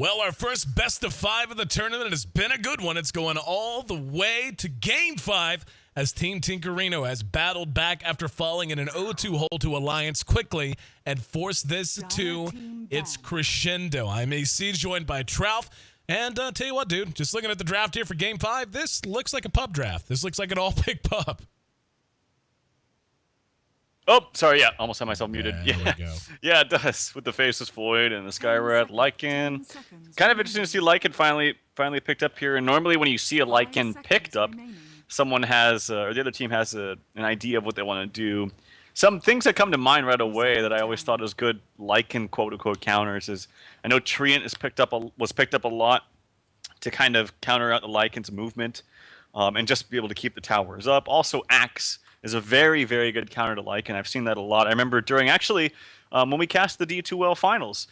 Well, our first best of 5 of the tournament has been a good one. It's going all the way to Game 5 as Team Tinkerino has battled back after falling in an 0-2 hole to Alliance quickly and forced this to its crescendo. I'm AC, joined by Trout. And tell you what, dude, just looking at the draft here for Game 5, this looks like a pub draft. This looks like an all-pick pub. Oh, sorry, yeah, almost had myself muted. There Yeah, we go. yeah, it does, with the Faceless Void and the Skywrath Lycan. Kind of interesting to see Lycan finally picked up here. And normally when you see a Lycan picked up, someone has, or the other team has an idea of what they want to do. Some things that come to mind right away that I always thought was good Lycan quote-unquote counters is, I know Treant was picked up a lot to kind of counter out the Lycan's movement and just be able to keep the towers up. Also, Axe is a very, very good counter to Lycan. I've seen that a lot. I remember during, actually, when we cast the D2L finals,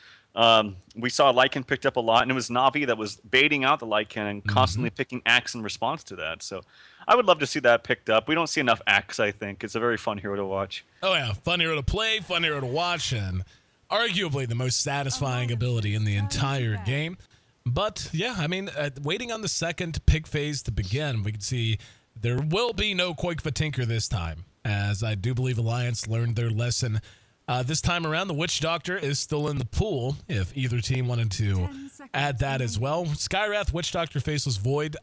we saw Lycan picked up a lot, and it was Navi that was baiting out the Lycan and constantly picking Axe in response to that. So I would love to see that picked up. We don't see enough Axe, I think. It's a very fun hero to watch. Oh, yeah, fun hero to play, fun hero to watch, and arguably the most satisfying ability in the entire game. But, yeah, I mean, waiting on the second pick phase to begin, we can see there will be no Quake for Tinker this time, as I do believe Alliance learned their lesson. This time around, the Witch Doctor is still in the pool, if either team wanted to add that as well. Skywrath, Witch Doctor, Faceless Void,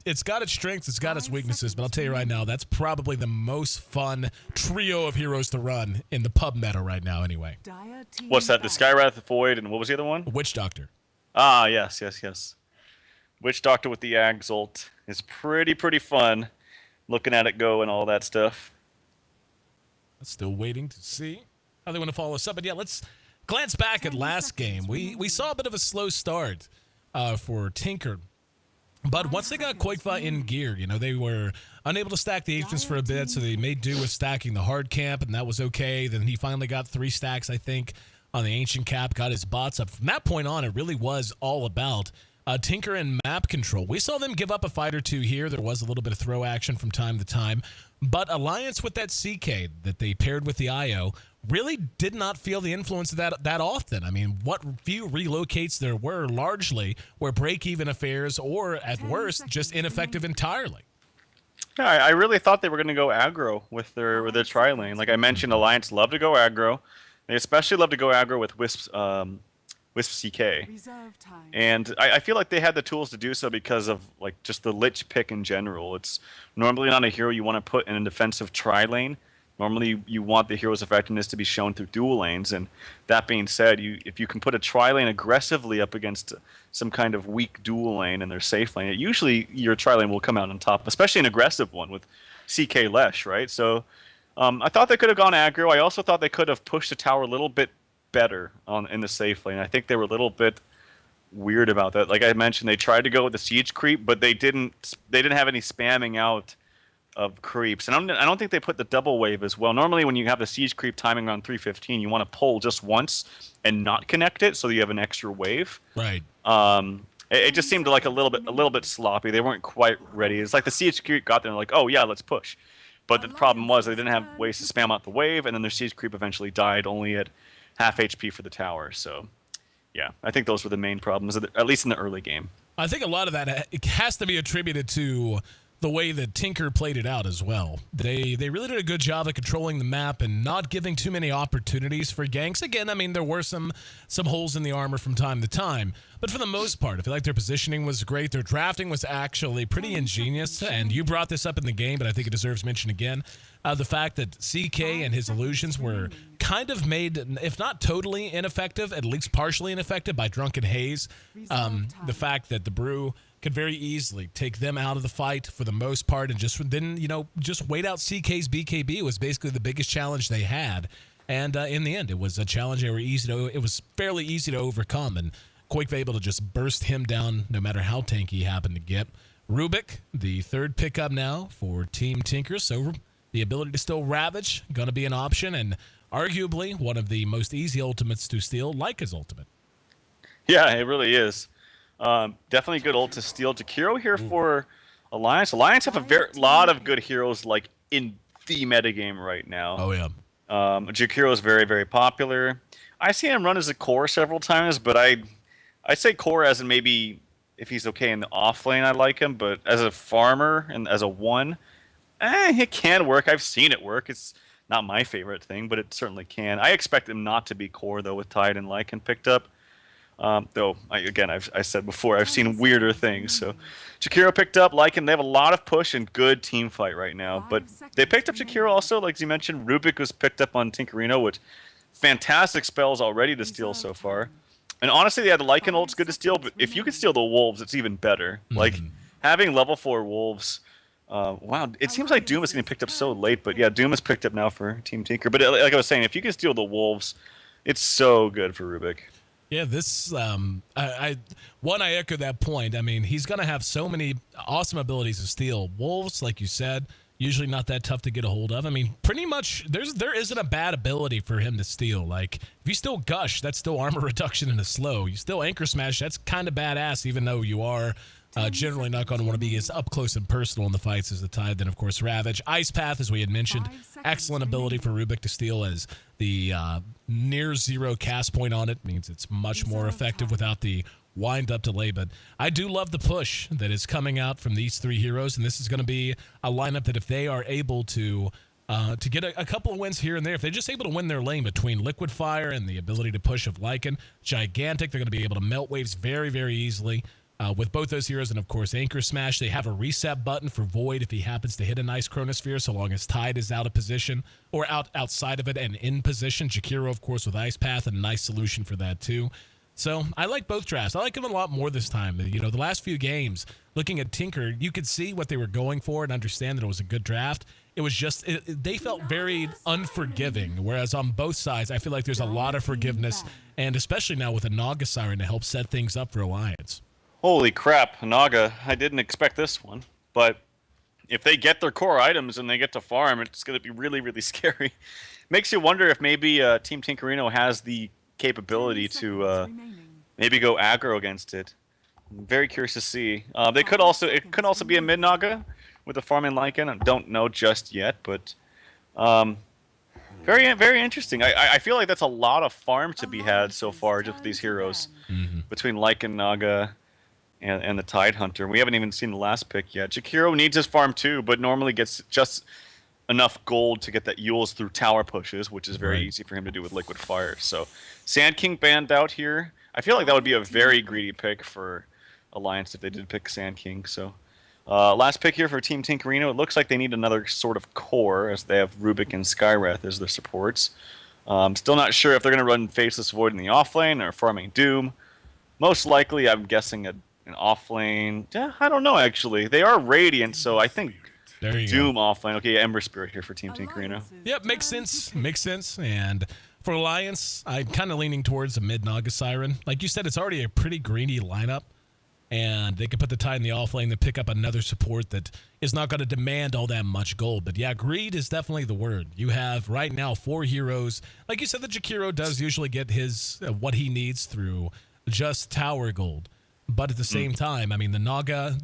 it's got its strengths, it's got its weaknesses, but I'll tell you right now, that's probably the most fun trio of heroes to run in the pub meta right now anyway. What's that? The Skywrath, the Void, and what was the other one? Witch Doctor. Ah, yes. Witch Doctor with the Ags ult is pretty fun. Looking at it go and all that stuff. Still waiting to see how they want to follow us up. But yeah, let's glance back at last game. We saw a bit of a slow start for Tinker. But once they got Quakefa in gear, they were unable to stack the agents for a bit, so they made do with stacking the hard camp, and that was okay. Then he finally got 3 stacks, I think, on the ancient cap, got his bots up. From that point on, it really was all about Tinker and map control. We saw them give up a fight or two here. There was a little bit of throw action from time to time. But Alliance with that CK that they paired with the IO really did not feel the influence of that often. I mean, what few relocates there were largely were break-even affairs or, at worst, just ineffective entirely. Yeah, I really thought they were going to go aggro with their tri-lane. Like I mentioned, Alliance love to go aggro. They especially love to go aggro with Wisp CK. And I feel like they had the tools to do so because of like just the Lich pick in general. It's normally not a hero you want to put in a defensive tri-lane. Normally you want the hero's effectiveness to be shown through dual lanes. And that being said, if you can put a tri-lane aggressively up against some kind of weak dual lane in their safe lane, usually your tri-lane will come out on top, especially an aggressive one with CK Lesh, right? So I thought they could have gone aggro. I also thought they could have pushed the tower a little bit better in the safe lane. I think they were a little bit weird about that. Like I mentioned, they tried to go with the siege creep, but they didn't have any spamming out of creeps. And I don't think they put the double wave as well. Normally when you have the siege creep timing around 315, you want to pull just once and not connect it so you have an extra wave. Right. It just seemed like a little bit sloppy. They weren't quite ready. It's like the siege creep got there and like, oh yeah, let's push. But the problem was they didn't have ways to spam out the wave, and then their siege creep eventually died only at half HP for the tower. So, yeah, I think those were the main problems, at least in the early game. I think a lot of that it has to be attributed to the way that Tinker played it out as well. They really did a good job of controlling the map and not giving too many opportunities for ganks. Again, I mean, there were some holes in the armor from time to time, but for the most part, I feel like their positioning was great. Their drafting was actually pretty ingenious, and you brought this up in the game, but I think it deserves mention again. The fact that CK and his illusions were kind of made, if not totally ineffective, at least partially ineffective by Drunken Haze. The fact that the Brew could very easily take them out of the fight for the most part, and just wait out CK's BKB was basically the biggest challenge they had. And in the end, it was a challenge it was fairly easy to overcome, and Quake was able to just burst him down no matter how tanky he happened to get. Rubik, the third pickup now for Team Tinker, so the ability to still Ravage going to be an option, and arguably one of the most easy ultimates to steal, like his ultimate. Yeah, it really is. Definitely good ult to steal. Jakiro here for Alliance. Alliance have a lot of good heroes like in the metagame right now. Oh, yeah. Jakiro is very, very popular. I see him run as a core several times, but I I'd say core as in maybe if he's okay in the off lane, I like him. But as a farmer and as a one, it can work. I've seen it work. It's not my favorite thing, but it certainly can. I expect him not to be core though with Tide and Lycan picked up. Though I said before, I've seen weirder things. So Jakiro picked up Lycan. They have a lot of push and good team fight right now. But they picked up Jakiro also, like you mentioned. Rubik was picked up on Tinkerino, which fantastic spells already to steal so far. And honestly, yeah, the Lycan ult's good to steal, but if you can steal the Wolves, it's even better. Like, having level 4 Wolves, wow, it seems like Doom is getting picked up so late, but yeah, Doom is picked up now for Team Tinker. But like I was saying, if you can steal the Wolves, it's so good for Rubik. Yeah, this I echo that point. I mean, he's gonna have so many awesome abilities to steal. Wolves, like you said, usually not that tough to get a hold of. I mean, pretty much there isn't a bad ability for him to steal. Like, if you still Gush, that's still armor reduction in a slow. You still Anchor Smash, that's kind of badass, even though you are generally not going to want to be as up close and personal in the fights as the Tide. Then, of course, Ravage. Ice Path, as we had mentioned, excellent ability for Rubik to steal, as the near zero cast point on it means it's much more effective without the wind up delay. But I do love the push that is coming out from these three heroes, and this is going to be a lineup that if they are able to get a couple of wins here and there, if they're just able to win their lane between Liquid Fire and the ability to push of Lycan, gigantic. They're going to be able to melt waves very, very easily. With both those heroes, and of course Anchor Smash, they have a reset button for Void if he happens to hit a nice Chronosphere, so long as Tide is out of position or outside of it and in position. Jakiro, of course, with Ice Path, a nice solution for that too. So I like both drafts. I like them a lot more this time. You know, the last few games, looking at Tinker, you could see what they were going for and understand that it was a good draft. It was just, they felt very unforgiving, whereas on both sides, I feel like there's a lot of forgiveness, and especially now with a Naga Siren to help set things up for Alliance. Holy crap, Naga. I didn't expect this one. But if they get their core items and they get to farm, it's going to be really, really scary. Makes you wonder if maybe Team Tinkerino has the capability to maybe go aggro against it. I'm very curious to see. It could also be a mid Naga with a farming Lycan. I don't know just yet, but very, very interesting. I feel like that's a lot of farm to be had so far just with these heroes between Lycan, Naga, and the Tide Hunter. We haven't even seen the last pick yet. Jakiro needs his farm too, but normally gets just enough gold to get that Yules through tower pushes, which is very easy for him to do with Liquid Fire. So Sand King banned out here. I feel like that would be a very greedy pick for Alliance if they did pick Sand King. So last pick here for Team Tinkerino. It looks like they need another sort of core, as they have Rubik and Skywrath as their supports. Still not sure if they're going to run Faceless Void in the offlane or farming Doom. Most likely, I'm guessing an offlane. Yeah, I don't know, actually. They are Radiant, so I think Doom offlane. Okay, Ember Spirit here for Team Tinkerino. Yep, makes sense. Makes sense. And for Alliance, I'm kind of leaning towards a mid Naga Siren. Like you said, it's already a pretty greedy lineup, and they could put the Tide in the offlane to pick up another support that is not going to demand all that much gold. But yeah, greed is definitely the word. You have right now 4 heroes. Like you said, the Jakiro does usually get his what he needs through just tower gold. But at the same time, I mean, the Naga,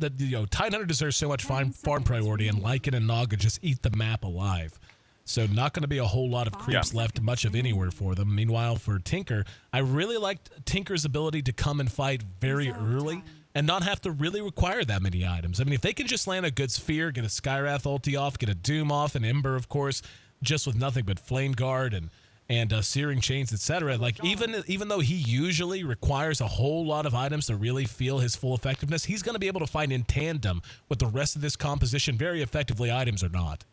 Tide Hunter deserves so much farm priority, and Lycan and Naga just eat the map alive. So not going to be a whole lot of creeps left much of anywhere for them. Meanwhile, for Tinker, I really liked Tinker's ability to come and fight very early and not have to really require that many items. I mean, if they can just land a good Sphere, get a Skywrath ulti off, get a Doom off, an Ember, of course, just with nothing but Flame Guard and Searing Chains, etc. Like, even though he usually requires a whole lot of items to really feel his full effectiveness, he's going to be able to find in tandem with the rest of this composition very effectively, items or not.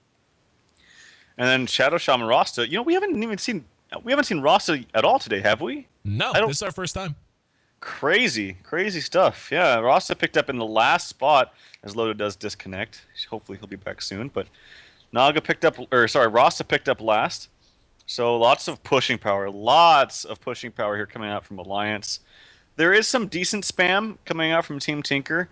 And then Shadow Shaman Rasta. You know, we haven't seen Rasta at all today, have we? No, this is our first time. Crazy stuff. Yeah, Rasta picked up in the last spot as Lodo does disconnect. Hopefully he'll be back soon. But Rasta picked up last. So lots of pushing power here coming out from Alliance. There is some decent spam coming out from Team Tinker,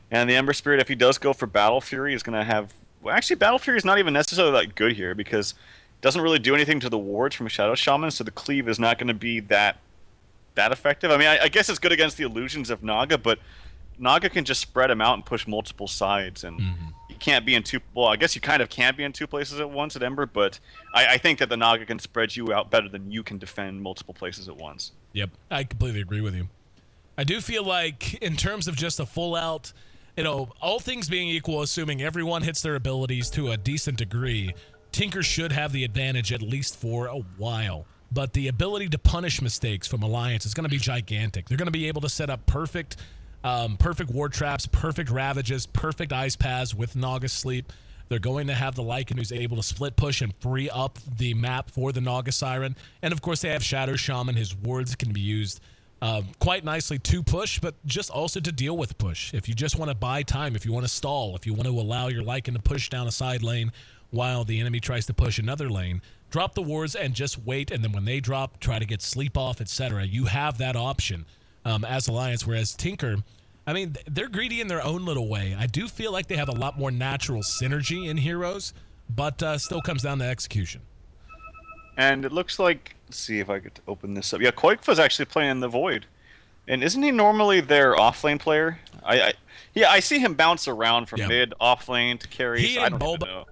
and the Ember Spirit, if he does go for Battle Fury, is going to have... Well, actually, Battle Fury is not even necessarily that good here, because it doesn't really do anything to the wards from Shadow Shaman, so the cleave is not going to be that effective. I mean, I guess it's good against the illusions of Naga, but Naga can just spread him out and push multiple sides, and you can't be in two... Well, I guess you kind of can't be in two places at once at Ember, but I think that the Naga can spread you out better than you can defend multiple places at once. Yep, I completely agree with you. I do feel like in terms of just a full out, all things being equal, assuming everyone hits their abilities to a decent degree, Tinker should have the advantage at least for a while. But the ability to punish mistakes from Alliance is going to be gigantic. They're going to be able to set up perfect ward traps, perfect ravages, perfect ice paths with Naga Sleep. They're going to have the Lycan who's able to split push and free up the map for the Naga Siren. And of course they have Shadow Shaman. His wards can be used quite nicely to push, but just also to deal with push. If you just want to buy time, if you want to stall, if you want to allow your Lycan to push down a side lane while the enemy tries to push another lane, drop the wards and just wait, and then when they drop, try to get sleep off, etc. You have that option as Alliance, whereas Tinker, I mean, they're greedy in their own little way. I do feel like they have a lot more natural synergy in heroes, but still comes down to execution. And it looks like, let's see if I could open this up. Yeah, Koikfa's actually playing the Void. And isn't he normally their offlane player? I see him bounce around from mid, offlane to carries. I don't even know.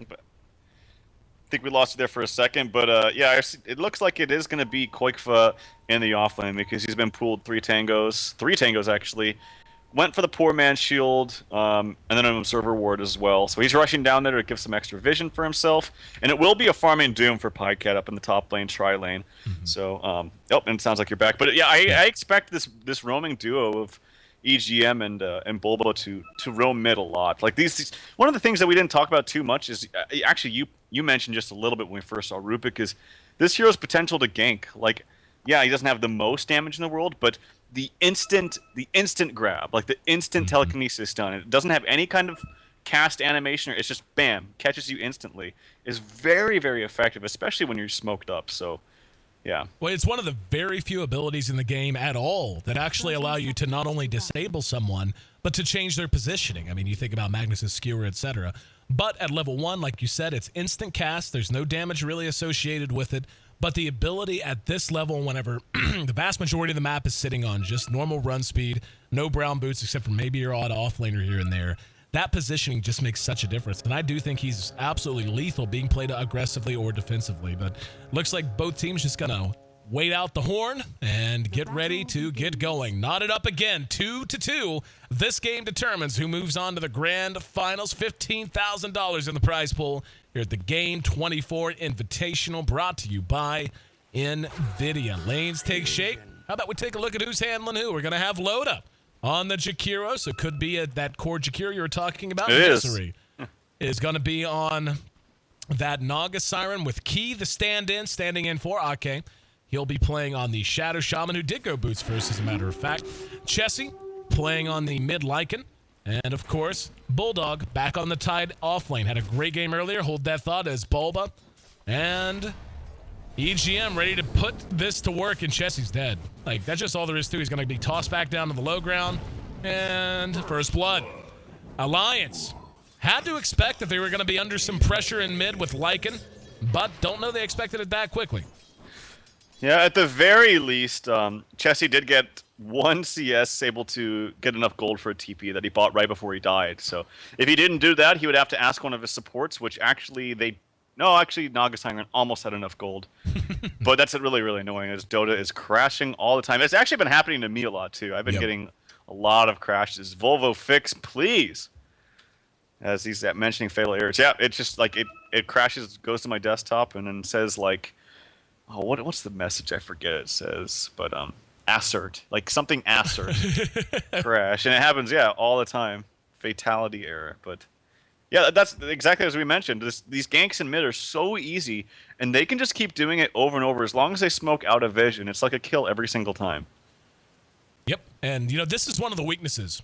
But I think we lost it there for a second, but yeah, it looks like it is going to be Koikfa in the offlane because he's been pooled three tangos actually. Went for the poor man's shield, and then an observer ward as well. So he's rushing down there to give some extra vision for himself, and it will be a farming doom for Pycat up in the top lane, tri lane. Mm-hmm. So, and it sounds like you're back, but yeah, I expect this roaming duo of EGM and Bulbo to roam mid a lot. Like these, one of the things that we didn't talk about too much is actually you mentioned just a little bit when we first saw Rupik is this hero's potential to gank. Like, yeah, he doesn't have the most damage in the world, but the instant grab, like the instant telekinesis done, it doesn't have any kind of cast animation, or it's just bam, catches you instantly, is very, very effective, especially when you're smoked up. So yeah. Well, it's one of the very few abilities in the game at all that actually allow you to not only disable someone, but to change their positioning. I mean, you think about Magnus's Skewer, etc. But at level 1, like you said, it's instant cast. There's no damage really associated with it. But the ability at this level, whenever the vast majority of the map is sitting on just normal run speed, no brown boots except for maybe your odd offlaner here and there, that positioning just makes such a difference. And I do think he's absolutely lethal being played aggressively or defensively. But looks like both teams just going to wait out the horn and get ready to get going. Knotted up again, 2-2. This game determines who moves on to the grand finals. $15,000 in the prize pool here at the Game24 Invitational, brought to you by NVIDIA. Lanes take shape. How about we take a look at who's handling who? We're going to have Loda on the Jakiro, so it could be that core Jakiro you were talking about. It is. Is going to be on that Naga Siren with Key, the standing in for Ake. He'll be playing on the Shadow Shaman, who did go boots first, as a matter of fact. Chessie playing on the mid Lycan. And, of course, Bulldog back on the Tide offlane. Had a great game earlier. Hold that thought as Bulba. And EGM ready to put this to work, and Chessie's dead. Like, that's just all there is to it. He's going to be tossed back down to the low ground. And first blood. Alliance had to expect that they were going to be under some pressure in mid with Lycan, but don't know they expected it that quickly. Yeah, at the very least, Chessie did get one CS able to get enough gold for a TP that he bought right before he died. So if he didn't do that, he would have to ask one of his supports, which actually Naga Siren almost had enough gold. But that's really, really annoying, as Dota is crashing all the time. It's actually been happening to me a lot, too. I've been getting a lot of crashes. Volvo, fix, please. As he's mentioning fatal errors. Yeah, it's just like it crashes, goes to my desktop, and then says like, oh, what's the message? I forget it says, but assert, like something assert crash, and it happens, all the time. Fatality error, but yeah, that's exactly as we mentioned. These ganks in mid are so easy, and they can just keep doing it over and over as long as they smoke out of vision. It's like a kill every single time. Yep, and this is one of the weaknesses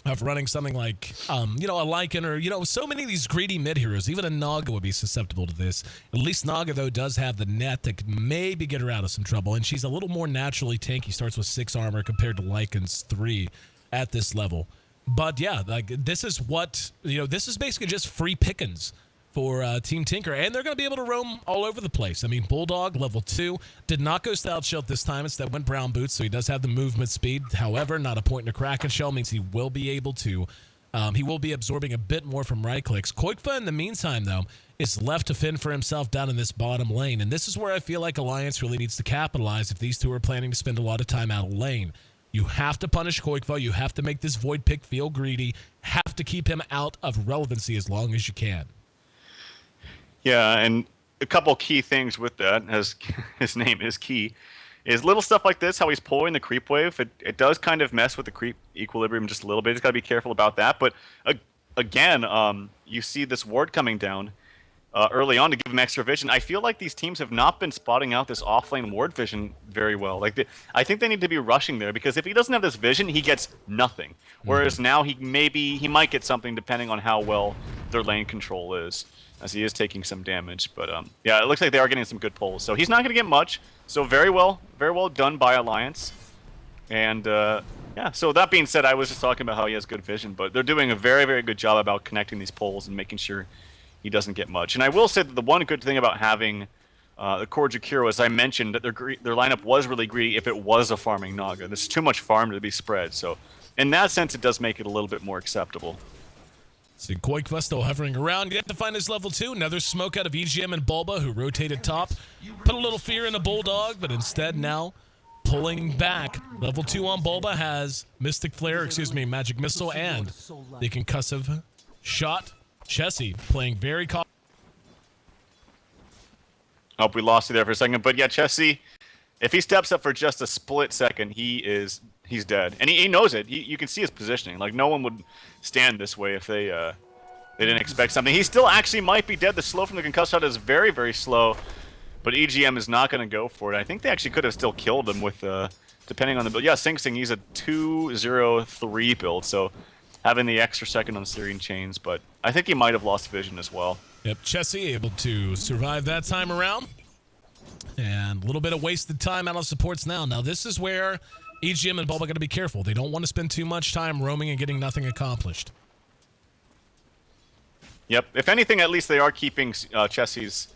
of running something like, a Lycan or, so many of these greedy mid heroes. Even a Naga would be susceptible to this. At least Naga, though, does have the net that could maybe get her out of some trouble. And she's a little more naturally tanky. Starts with 6 armor compared to Lycan's 3 at this level. But, yeah, like this is what, this is basically just free pickings for Team Tinker, and they're going to be able to roam all over the place. I mean, Bulldog, level 2, did not go Stealth Shell this time. Instead went Brown Boots, so he does have the movement speed. However, not a point in a Kraken Shell means he will be able to He will be absorbing a bit more from right clicks. Koikfa, in the meantime, though, is left to fend for himself down in this bottom lane. And this is where I feel like Alliance really needs to capitalize if these two are planning to spend a lot of time out of lane. You have to punish Koikfa. You have to make this Void pick feel greedy. Have to keep him out of relevancy as long as you can. Yeah, and a couple key things with that, as his name is key, is little stuff like this, how he's pulling the creep wave. It does kind of mess with the creep equilibrium just a little bit. He's got to be careful about that. But again, you see this ward coming down early on to give him extra vision. I feel like these teams have not been spotting out this offlane ward vision very well. I think they need to be rushing there, because if he doesn't have this vision, he gets nothing. Whereas now he might get something depending on how well their lane control is, as he is taking some damage. But yeah, it looks like they are getting some good pulls. So he's not going to get much. So very well done by Alliance. And yeah, so that being said, I was just talking about how he has good vision, but they're doing a very, very good job about connecting these pulls and making sure he doesn't get much. And I will say that the one good thing about having the core Jakiro, as I mentioned, that their lineup was really greedy if it was a farming Naga. There's too much farm to be spread. So in that sense, it does make it a little bit more acceptable. See Koikfa still hovering around, yet to find his level 2. Another smoke out of EGM and Bulba, who rotated top. Put a little fear in the Bulldog, but instead now pulling back. Level 2 on Bulba has Magic Missile, and the concussive shot. Chessie playing very cautious. Oh, we lost you there for a second. But yeah, Chessie, if he steps up for just a split second, he's dead. And he knows it. You can see his positioning. Like, no one would stand this way if they didn't expect something. He still actually might be dead. The slow from the concussive shot is very, very slow. But EGM is not going to go for it. I think they actually could have still killed him with, depending on the build. Yeah, Sing Sing, he's a 2-0-3 build. So having the extra second on Syrian Chains, but I think he might have lost vision as well. Yep, Chessie able to survive that time around. And a little bit of wasted time out of supports now. Now this is where EGM and Bulba got to be careful. They don't want to spend too much time roaming and getting nothing accomplished. Yep, if anything, at least they are keeping Chessie's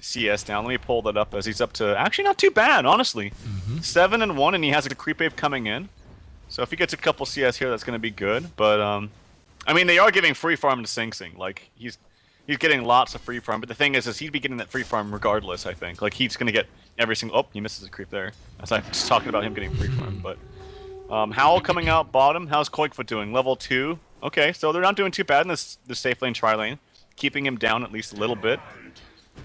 CS down. Let me pull that up as he's up to, actually not too bad, honestly. 7-1, and he has a creep wave coming in. So if he gets a couple CS here, that's going to be good. But, I mean, they are giving free farm to Sing Sing. Like, he's getting lots of free farm. But the thing is he'd be getting that free farm regardless, I think. Like, he's going to get every single... Oh, he misses a creep there. As I'm just talking about him getting free farm. But Howl coming out bottom. How's Koikfoot doing? Level 2. Okay, so they're not doing too bad in this safe lane, tri lane. Keeping him down at least a little bit.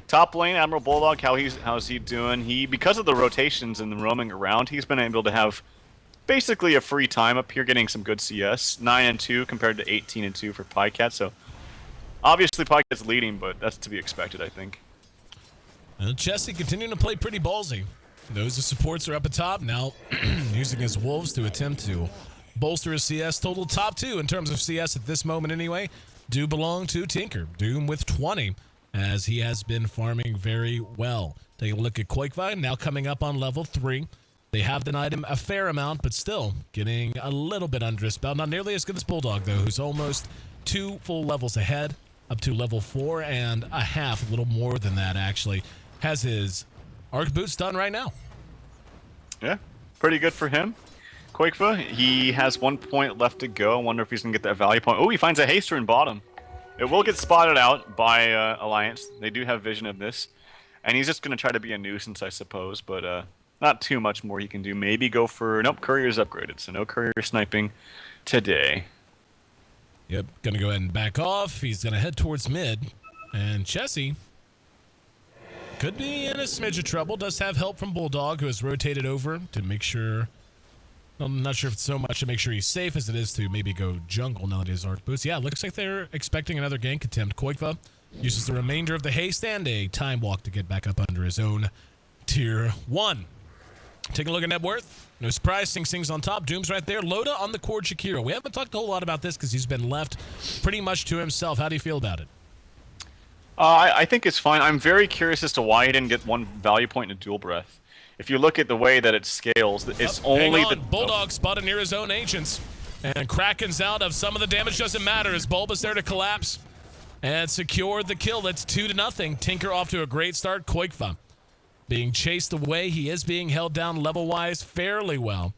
Top lane, Admiral Bulldog, how's he doing? Because of the rotations and the roaming around, he's been able to have basically a free time up here, getting some good CS. 9-2 compared to 18-2 for Pycat. So obviously Pycat's leading, but that's to be expected, I think. And Chessie continuing to play pretty ballsy. Those supports are up at top now, using his wolves to attempt to bolster his CS total. Top 2 in terms of CS at this moment anyway do belong to Tinker. Doom with 20, as he has been farming very well. Take a look at Koikva, now coming up on level 3. They have denied him a fair amount, but still getting a little bit under his belt. Not nearly as good as Bulldog, though, who's almost 2 full levels ahead, up to level 4.5, a little more than that, actually. Has his Arc Boots done right now. Yeah, pretty good for him. Koikva, he has 1 point left to go. I wonder if he's going to get that value point. Oh, he finds a Haster in bottom. It will get spotted out by Alliance. They do have vision of this. And he's just going to try to be a nuisance, I suppose, but... not too much more he can do. Maybe go for... Nope, Courier's upgraded, so no Courier sniping today. Yep, gonna go ahead and back off. He's gonna head towards mid. And Chessie could be in a smidge of trouble. Does have help from Bulldog, who has rotated over to make sure... I'm not sure if it's so much to make sure he's safe as it is to maybe go jungle now that his Arc Boots. Yeah, looks like they're expecting another gank attempt. Koikva uses the remainder of the haste and a time walk to get back up under his own tier 1. Take a look at net worth. No surprise, Sing Sing's on top. Doom's right there. Loda on the core Shakira. We haven't talked a whole lot about this because he's been left pretty much to himself. How do you feel about it? I think it's fine. I'm very curious as to why he didn't get 1 value point in a dual breath. If you look at the way that it scales, it's only the... Bulldog spotted near his own ancients. And Kraken's out of some of the damage doesn't matter as Bulba's there to collapse. And secured the kill. That's 2-0. Tinker off to a great start. Koikva being chased away. He is being held down level-wise fairly well.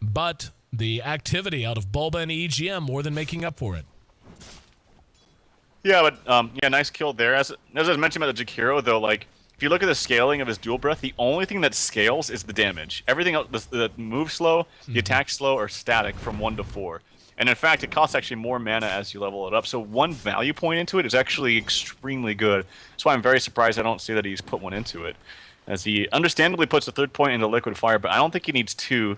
But the activity out of Bulba and EGM more than making up for it. Yeah, but yeah, nice kill there. As I was mentioning about the Jakiro, though, like if you look at the scaling of his dual breath, the only thing that scales is the damage. Everything else, the move slow, the attack slow, are static from 1 to 4. And in fact, it costs actually more mana as you level it up. So 1 value point into it is actually extremely good. That's why I'm very surprised I don't see that he's put 1 into it, as he understandably puts a 3rd point into Liquid Fire, but I don't think he needs 2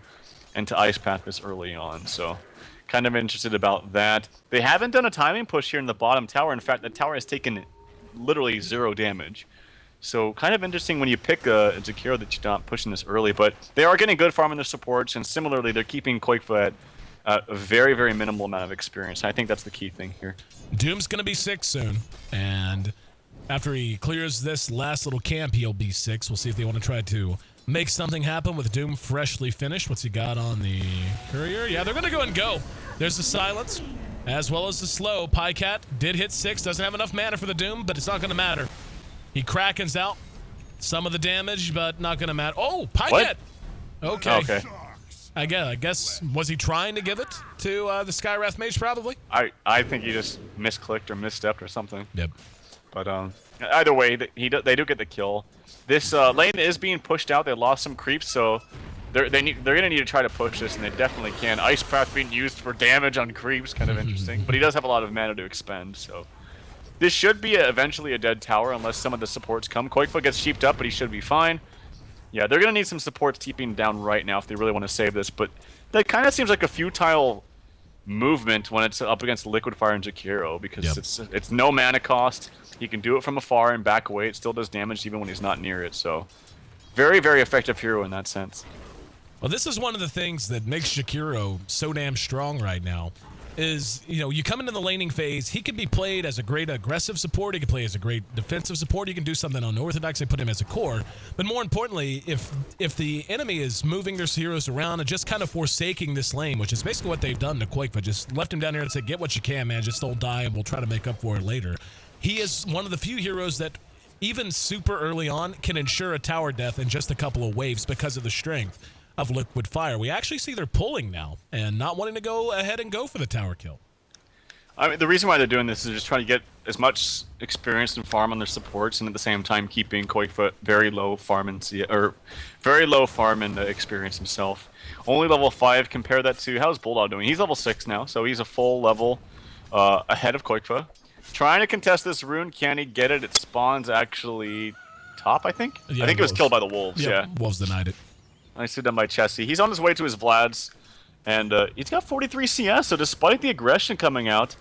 into Ice Path this early on. So kind of interested about that. They haven't done a timing push here in the bottom tower. In fact, the tower has taken literally 0 damage. So kind of interesting when you pick a Zakiro that you're not pushing this early, but they are getting good farm in their supports, and similarly, they're keeping Quakefoot at a very, very minimal amount of experience. I think that's the key thing here. Doom's going to be 6 soon, and after he clears this last little camp, he'll be 6. We'll see if they want to try to make something happen with Doom freshly finished. What's he got on the courier? Yeah, they're going to go and go. There's the silence, as well as the slow. Pycat did hit 6, doesn't have enough mana for the Doom, but it's not going to matter. He Krakens out some of the damage, but not going to matter. Oh, Pycat! Okay. Okay. I guess, was he trying to give it to the Skywrath Mage, probably? I think he just misclicked or misstepped or something. Yep. But either way, they do get the kill. This lane is being pushed out. They lost some creeps, so they're gonna need to try to push this, and they definitely can. Ice Path being used for damage on creeps, kind of interesting. But he does have a lot of mana to expend, so this should be eventually a dead tower unless some of the supports come. Quakefoot gets sheeped up, but he should be fine. Yeah, they're gonna need some supports keeping down right now if they really want to save this. But that kind of seems like a futile movement when it's up against Liquid Fire and Jakiro, because it's no mana cost. He can do it from afar and back away. It still does damage even when he's not near it. So very, very effective hero in that sense. Well, this is one of the things that makes Jakiro so damn strong right now. Is, you come into the laning phase, he can be played as a great aggressive support, he can play as a great defensive support, he can do something unorthodox and put him as a core. But more importantly, if the enemy is moving their heroes around and just kind of forsaking this lane, which is basically what they've done to Quakefoot, just left him down here and said, get what you can, man, just don't die and we'll try to make up for it later. He is one of the few heroes that, even super early on, can ensure a tower death in just a couple of waves because of the strength of Liquid Fire. We actually see they're pulling now and not wanting to go ahead and go for the tower kill. I mean, the reason why they're doing this is just trying to get as much experience and farm on their supports, and at the same time keeping Quakefoot very low farm and experience himself. Only level 5. Compare that to, how's Bulldog doing? He's level 6 now, so he's a full level ahead of Quakefoot. Trying to contest this rune. Can he get it? It spawns actually top, I think. Yeah, I think it was killed by the wolves. Yeah. Wolves denied it. Nicely done by Chessie. He's on his way to his Vlads, and he's got 43 CS, so despite the aggression coming out,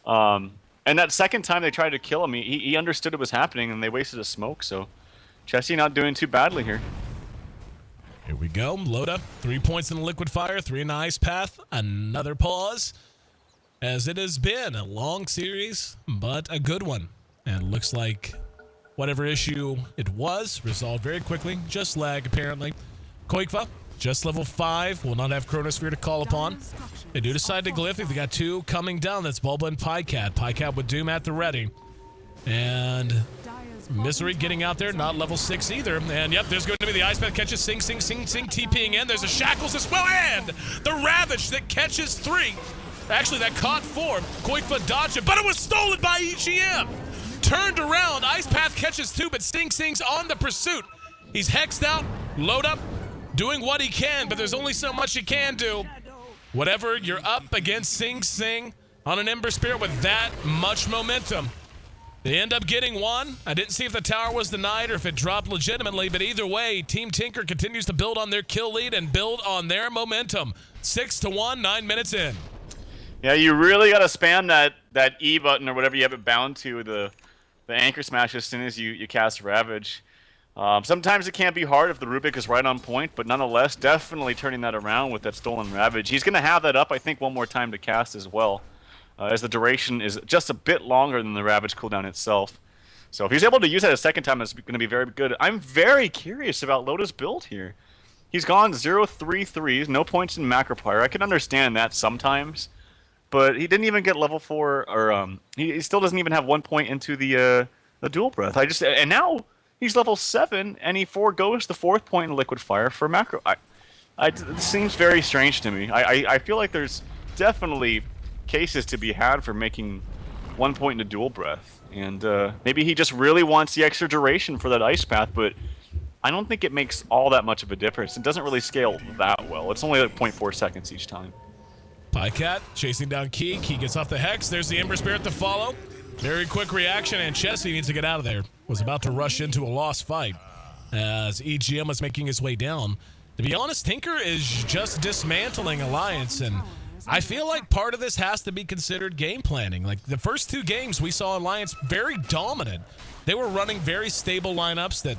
and that second time they tried to kill him, he understood it was happening, and they wasted a smoke, so Chessie not doing too badly here. Here we go. Load up. 3 points in the Liquid Fire, 3 in the Ice Path. Another pause, as it has been a long series, but a good one. And looks like whatever issue it was resolved very quickly. Just lag, apparently. Quakefoot, just level 5, will not have Chronosphere to call upon. They do decide to glyph. They got 2 coming down. That's Bulba and Pycat. Pycat with Doom at the ready. And Misery getting out there, not level 6 either. And yep, there's going to be the Ice Path catches Sing, TPing in. There's a Shackles as well, and the Ravage that catches 3. Actually, that caught 4. Quakefoot dodged it, but it was stolen by EGM. Turned around, Ice Path catches 2, but Sing's on the pursuit. He's hexed out, load up, doing what he can, but there's only so much he can do. Whatever, you're up against Sing on an Ember Spirit with that much momentum. They end up getting 1. I didn't see if the tower was denied or if it dropped legitimately, but either way, Team Tinker continues to build on their kill lead and build on their momentum. 6-1, 9 minutes in. Yeah, you really got to spam that E button or whatever you have it bound to, the anchor smash as soon as you cast Ravage. Sometimes it can be hard if the Rubik is right on point, but nonetheless, definitely turning that around with that stolen Ravage. He's going to have that up, I think, one more time to cast as well, as the duration is just a bit longer than the Ravage cooldown itself. So if he's able to use that a second time, it's going to be very good. I'm very curious about Loda's build here. He's gone 0-3-3s, no points in Macropyre. I can understand that sometimes, but he didn't even get level 4, or he still doesn't even have 1 point into the dual breath. And now he's level 7, and he foregoes the 4th point in Liquid Fire for macro. It seems very strange to me. I feel like there's definitely cases to be had for making 1 point into dual breath. And maybe he just really wants the extra duration for that ice path, but I don't think it makes all that much of a difference. It doesn't really scale that well. It's only like 0.4 seconds each time. Pycat chasing down Key. Key gets off the Hex. There's the Ember Spirit to follow. Very quick reaction, and Chessie needs to get out of there. Was about to rush into a lost fight as EGM was making his way down. To be honest, Tinker is just dismantling Alliance, and I feel like part of this has to be considered game planning. Like the first 2 games, we saw Alliance very dominant. They were running very stable lineups that,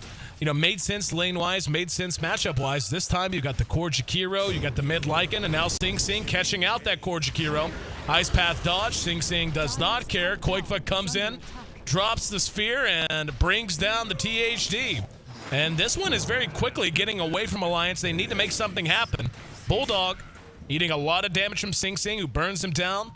made sense lane-wise, made sense matchup-wise. This time, you got the core Jakiro, you got the mid Lycan, and now Sing Sing catching out that core Jakiro. Ice Path dodge. Sing Sing does not care. Koikfa comes in, drops the sphere, and brings down the THD. And this one is very quickly getting away from Alliance. They need to make something happen. Bulldog eating a lot of damage from Sing Sing, who burns him down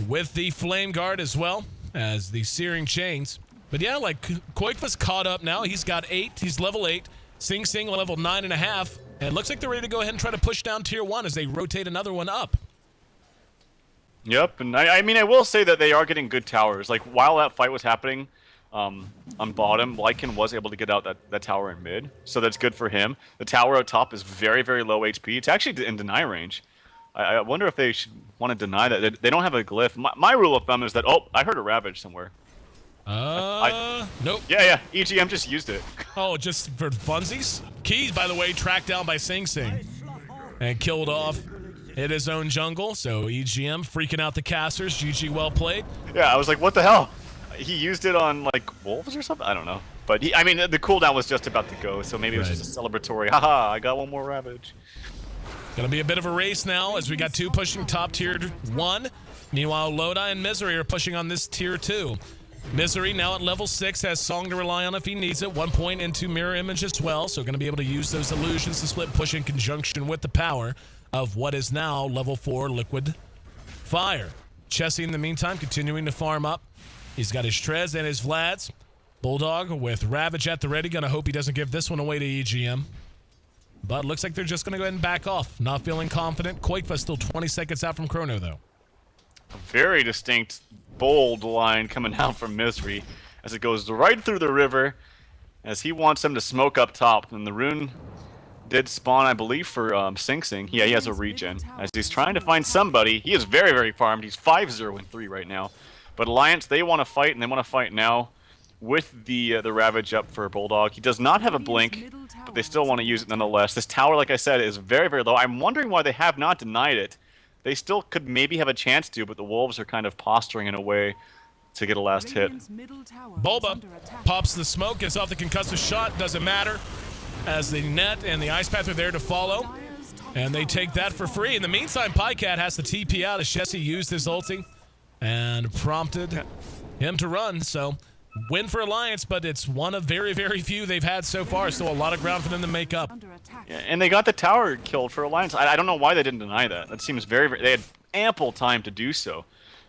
with the Flame Guard as well as the Searing Chains. But yeah, like Koikfa's caught up now. He's got 8. He's level 8. Sing Sing level 9.5. And it looks like they're ready to go ahead and try to push down tier 1 as they rotate another one up. Yep, and I mean, I will say that they are getting good towers. Like, while that fight was happening on bottom, Lycan was able to get out that tower in mid, so that's good for him. The tower out top is very, very low HP. It's actually in deny range. I wonder if they should want to deny that. They don't have a glyph. My rule of thumb is that, I heard a Ravage somewhere. Nope. Yeah, EGM just used it. Oh, just for funsies? Keys, by the way, tracked down by Sing Sing and killed off in his own jungle. So EGM freaking out the casters. GG, well played. Yeah, I was like, what the hell? He used it on, like, wolves or something? I don't know. But, I mean, the cooldown was just about to go, so maybe it was just a celebratory, haha, I got one more Ravage. Gonna be a bit of a race now as we got 2 pushing top tier 1. Meanwhile, Lodi and Misery are pushing on this tier 2. Misery now at level 6 has Song to rely on if he needs it. 1 point into Mirror Image as well, so going to be able to use those illusions to split push in conjunction with the power of what is now level 4 Liquid Fire. Chessie in the meantime continuing to farm up. He's got his Trez and his Vlads. Bulldog with Ravage at the ready. Going to hope he doesn't give this one away to EGM. But looks like they're just going to go ahead and back off. Not feeling confident. Koikfa still 20 seconds out from Chrono though. A very distinct, bold line coming out from Misery as it goes right through the river as he wants them to smoke up top. And the rune did spawn, I believe, for Sing Sing. Yeah, he has a regen as he's trying to find somebody. He is very, very farmed. He's 5-0-3 right now. But Alliance, they want to fight, and they want to fight now with the Ravage up for Bulldog. He does not have a blink, but they still want to use it nonetheless. This tower, like I said, is very, very low. I'm wondering why they have not denied it. They still could maybe have a chance to, but the Wolves are kind of posturing in a way to get a last hit. Bulba pops the smoke, gets off the concussive shot, doesn't matter, as the net and the Ice Path are there to follow, and they take that for free. In the meantime, Pycat has to TP out as Chessie used his ulti and prompted him to run, so win for Alliance, but it's one of very, very few they've had so far. Still a lot of ground for them to make up. Yeah, and they got the tower killed for Alliance. I don't know why they didn't deny that. That seems very, very... They had ample time to do so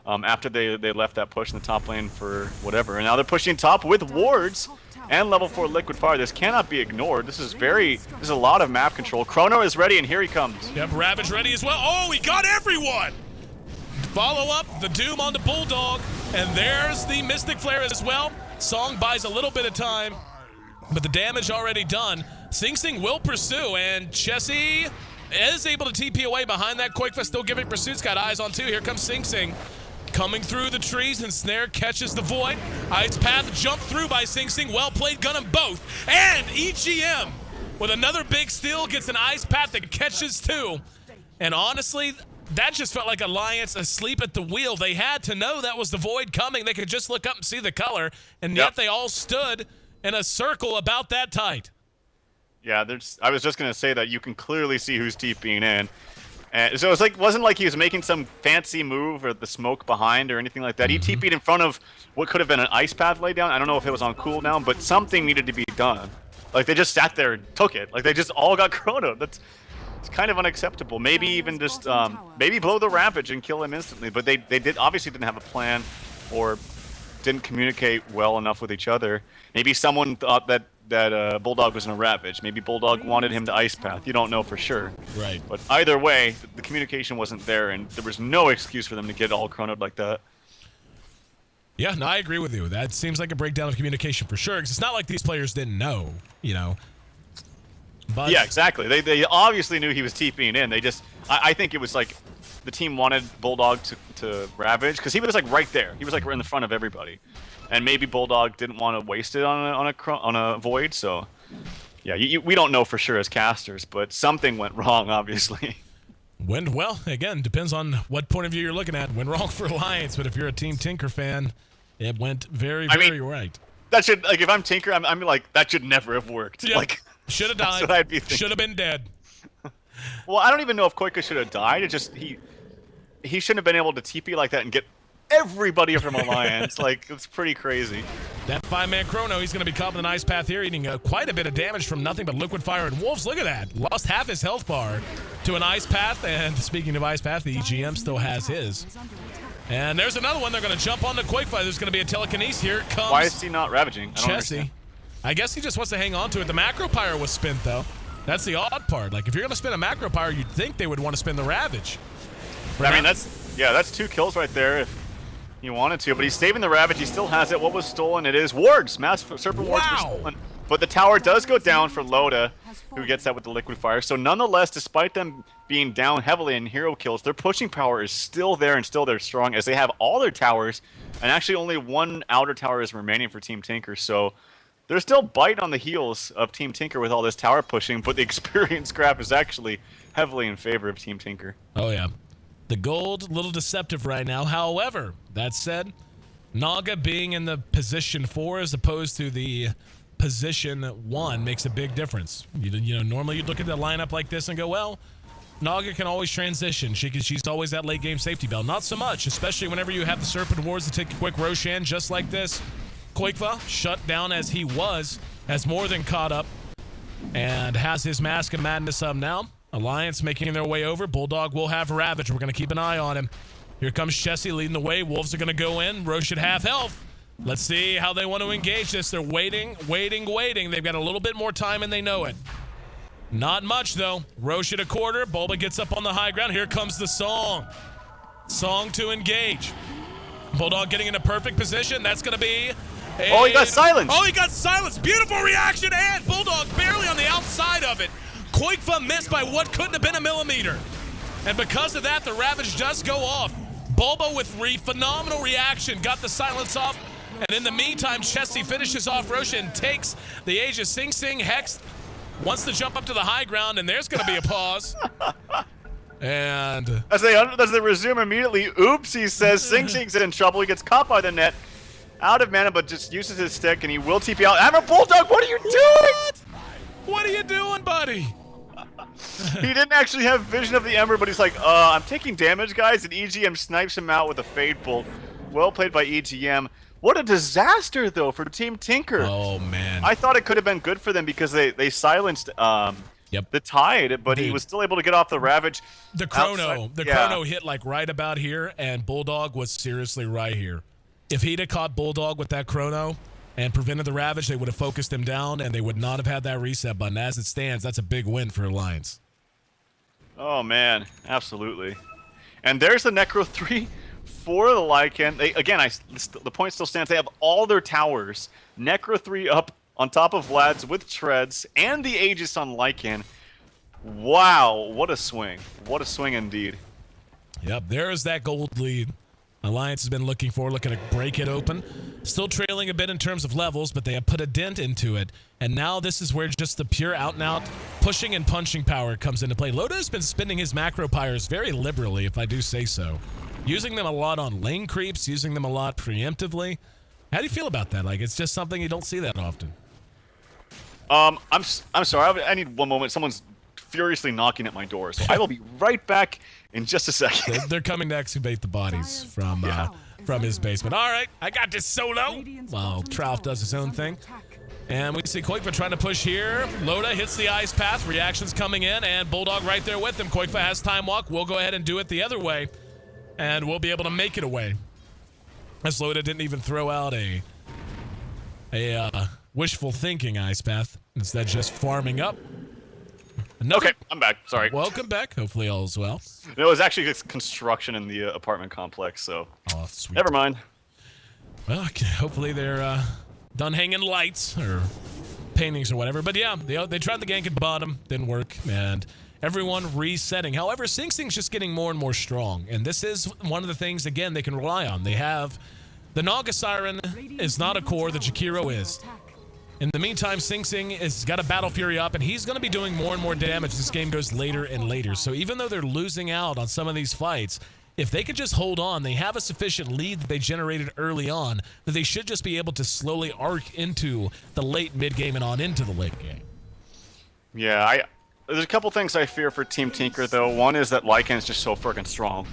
after they left that push in the top lane for whatever. And now they're pushing top with wards and level 4 Liquid Fire. This cannot be ignored. This is a lot of map control. Chrono is ready, and here he comes. Yep, Ravage ready as well. Oh, he got everyone! Follow up the Doom on the Bulldog, and there's the Mystic Flare as well. Song buys a little bit of time, but the damage already done. Sing Sing will pursue, and Chessie is able to TP away behind that. Koikfa still giving pursuits, got eyes on 2. Here comes Sing Sing. Coming through the trees, and Snare catches the Void. Ice Path jumped through by Sing Sing. Well played, gun them both. And EGM, with another big steal, gets an Ice Path that catches 2. And honestly, that just felt like Alliance asleep at the wheel. They had to know that was the Void coming. They could just look up and see the color, and yet they all stood in a circle about that tight. Yeah, I was just going to say that you can clearly see who's TPing in. And so it wasn't like he was making some fancy move or the smoke behind or anything like that. He TP'd in front of what could have been an Ice Path laydown. I don't know if it was on cooldown, but something needed to be done. Like, they just sat there and took it. Like, they just all got chronoed. It's kind of unacceptable. Maybe even just maybe blow the Rampage and kill him instantly. But they obviously didn't have a plan or didn't communicate well enough with each other. Maybe someone thought that Bulldog was in a Ravage. Maybe Bulldog wanted him to Ice Path. You don't know for sure. Right. But either way, the communication wasn't there, and there was no excuse for them to get all chronoed like that. Yeah, no, I agree with you. That seems like a breakdown of communication for sure, because it's not like these players didn't know, you know. But Yeah, exactly. They obviously knew he was TPing in. They just, I think it was like the team wanted Bulldog to Ravage because he was like right there. He was like right in the front of everybody, and maybe Bulldog didn't want to waste it on a void. So yeah, we don't know for sure as casters, but something went wrong, obviously. went well. Again, depends on what point of view you're looking at. Went wrong for Alliance, but if you're a Team Tinker fan, it went very, very right. That should, like, if I'm Tinker, I'm like, that should never have worked. Yep. Like, should have that's died. what I'd be thinking. Should have been dead. Well, I don't even know if Koika should have died. It just he shouldn't have been able to TP like that and get everybody from Alliance. Like, it's pretty crazy. That 5-man Chrono, he's going to be caught in an ice path here, eating quite a bit of damage from nothing but liquid fire and wolves. Look at that. Lost half his health bar to an ice path. And speaking of ice path, the EGM still has his. And there's another one. They're going to jump on the Quakefire. There's going to be a telekinesis. Here comes Why is he not ravaging? Chessie. I guess he just wants to hang on to it. The macro pyre was spent, though. That's the odd part. Like, if you're going to spin a macro pyre, you'd think they would want to spin the Ravage. I mean, that's 2 kills right there if he wanted to. But he's saving the Ravage. He still has it. What was stolen? It is wards. Mass Serpent wards were stolen. But the tower does go down for Loda, who gets that with the liquid fire. So nonetheless, despite them being down heavily in hero kills, their pushing power is still there and still there strong as they have all their towers. And actually only 1 outer tower is remaining for Team Tinker. So they're still biting on the heels of Team Tinker with all this tower pushing, but the experience graph is actually heavily in favor of Team Tinker. Oh, yeah. The gold, a little deceptive right now. However, that said, Naga being in the position 4 as opposed to the position 1 makes a big difference. You know, normally you'd look at the lineup like this and go, well, Naga can always transition. She's always that late game safety belt. Not so much, especially whenever you have the Serpent Wards to take a quick Roshan just like this. Quakefire, shut down as he was, has more than caught up and has his Mask of Madness up now. Alliance making their way over. Bulldog will have Ravage. We're going to keep an eye on him. Here comes Chessie leading the way. Wolves are going to go in. Roche at half health. Let's see how they want to engage this. They're waiting. They've got a little bit more time and they know it. Not much, though. Roche at a quarter. Bulba gets up on the high ground. Here comes the song. Song to engage. Bulldog getting in a perfect position. That's going to be... Oh, he got silenced. Oh, he got silenced. Beautiful reaction, and Bulldog barely on the outside of it. Quakefire missed by what couldn't have been a millimeter. And because of that, the Ravage does go off. Bulba with phenomenal reaction, got the silence off. And in the meantime, Chessie finishes off Roche and takes the Aegis. Sing Sing Hex wants to jump up to the high ground, and there's going to be a pause. And as they resume immediately, oops, he says Sing Sing's in trouble. He gets caught by the net. Out of mana, but just uses his stick, and he will TP out. Hammer Bulldog, what are you doing? What are you doing, buddy? He didn't actually have vision of the Ember, but he's like, I'm taking damage, guys, and EGM snipes him out with a Fade Bolt. Well played by EGM. What a disaster, though, for Team Tinker. Oh, man. I thought it could have been good for them because they silenced the Tide, but he was still able to get off the Ravage. The Chrono hit like right about here, and Bulldog was seriously right here. If he'd have caught Bulldog with that Chrono and prevented the Ravage, they would have focused him down, and they would not have had that reset button. As it stands, that's a big win for Alliance. Oh, man. Absolutely. And there's the Necro 3 for the Lycan. The point still stands. They have all their towers. Necro 3 up on top of Vlad's with Treads and the Aegis on Lycan. Wow. What a swing. What a swing indeed. Yep, there's that gold lead. Alliance has been looking to break it open. Still trailing a bit in terms of levels, but they have put a dent into it. And now this is where just the pure out-and-out pushing and punching power comes into play. Loda has been spending his macro pyres very liberally, if I do say so. Using them a lot on lane creeps, using them a lot preemptively. How do you feel about that? Like, it's just something you don't see that often. I'm sorry. I need one moment. Someone's furiously knocking at my door, so I will be right back in just a second. They're coming to exhumate the bodies from his basement. All right, I got this solo. While Trout does his own thing. And we see Quakefire trying to push here. Loda hits the ice path. Reactions coming in, and Bulldog right there with him. Quakefire has time walk. We'll go ahead and do it the other way, and we'll be able to make it away. As Loda didn't even throw out a wishful thinking ice path. Instead, just farming up. Okay, I'm back. Sorry. Welcome back. Hopefully all is well. No, it was actually construction in the apartment complex, so sweet. Never mind. Well, okay, hopefully they're done hanging lights or paintings or whatever. But yeah, they tried the gank at bottom, didn't work, and everyone resetting. However, Sing Sing's just getting more and more strong, and this is one of the things, again, they can rely on. They have the Naga Siren is not a core, the Jakiro is. In the meantime, Sing Sing has got a Battle Fury up, and he's going to be doing more and more damage as this game goes later and later. So even though they're losing out on some of these fights, if they could just hold on, they have a sufficient lead that they generated early on that they should just be able to slowly arc into the late mid-game and on into the late game. Yeah, there's a couple things I fear for Team Tinker, though. One is that Lycan's just so freaking strong,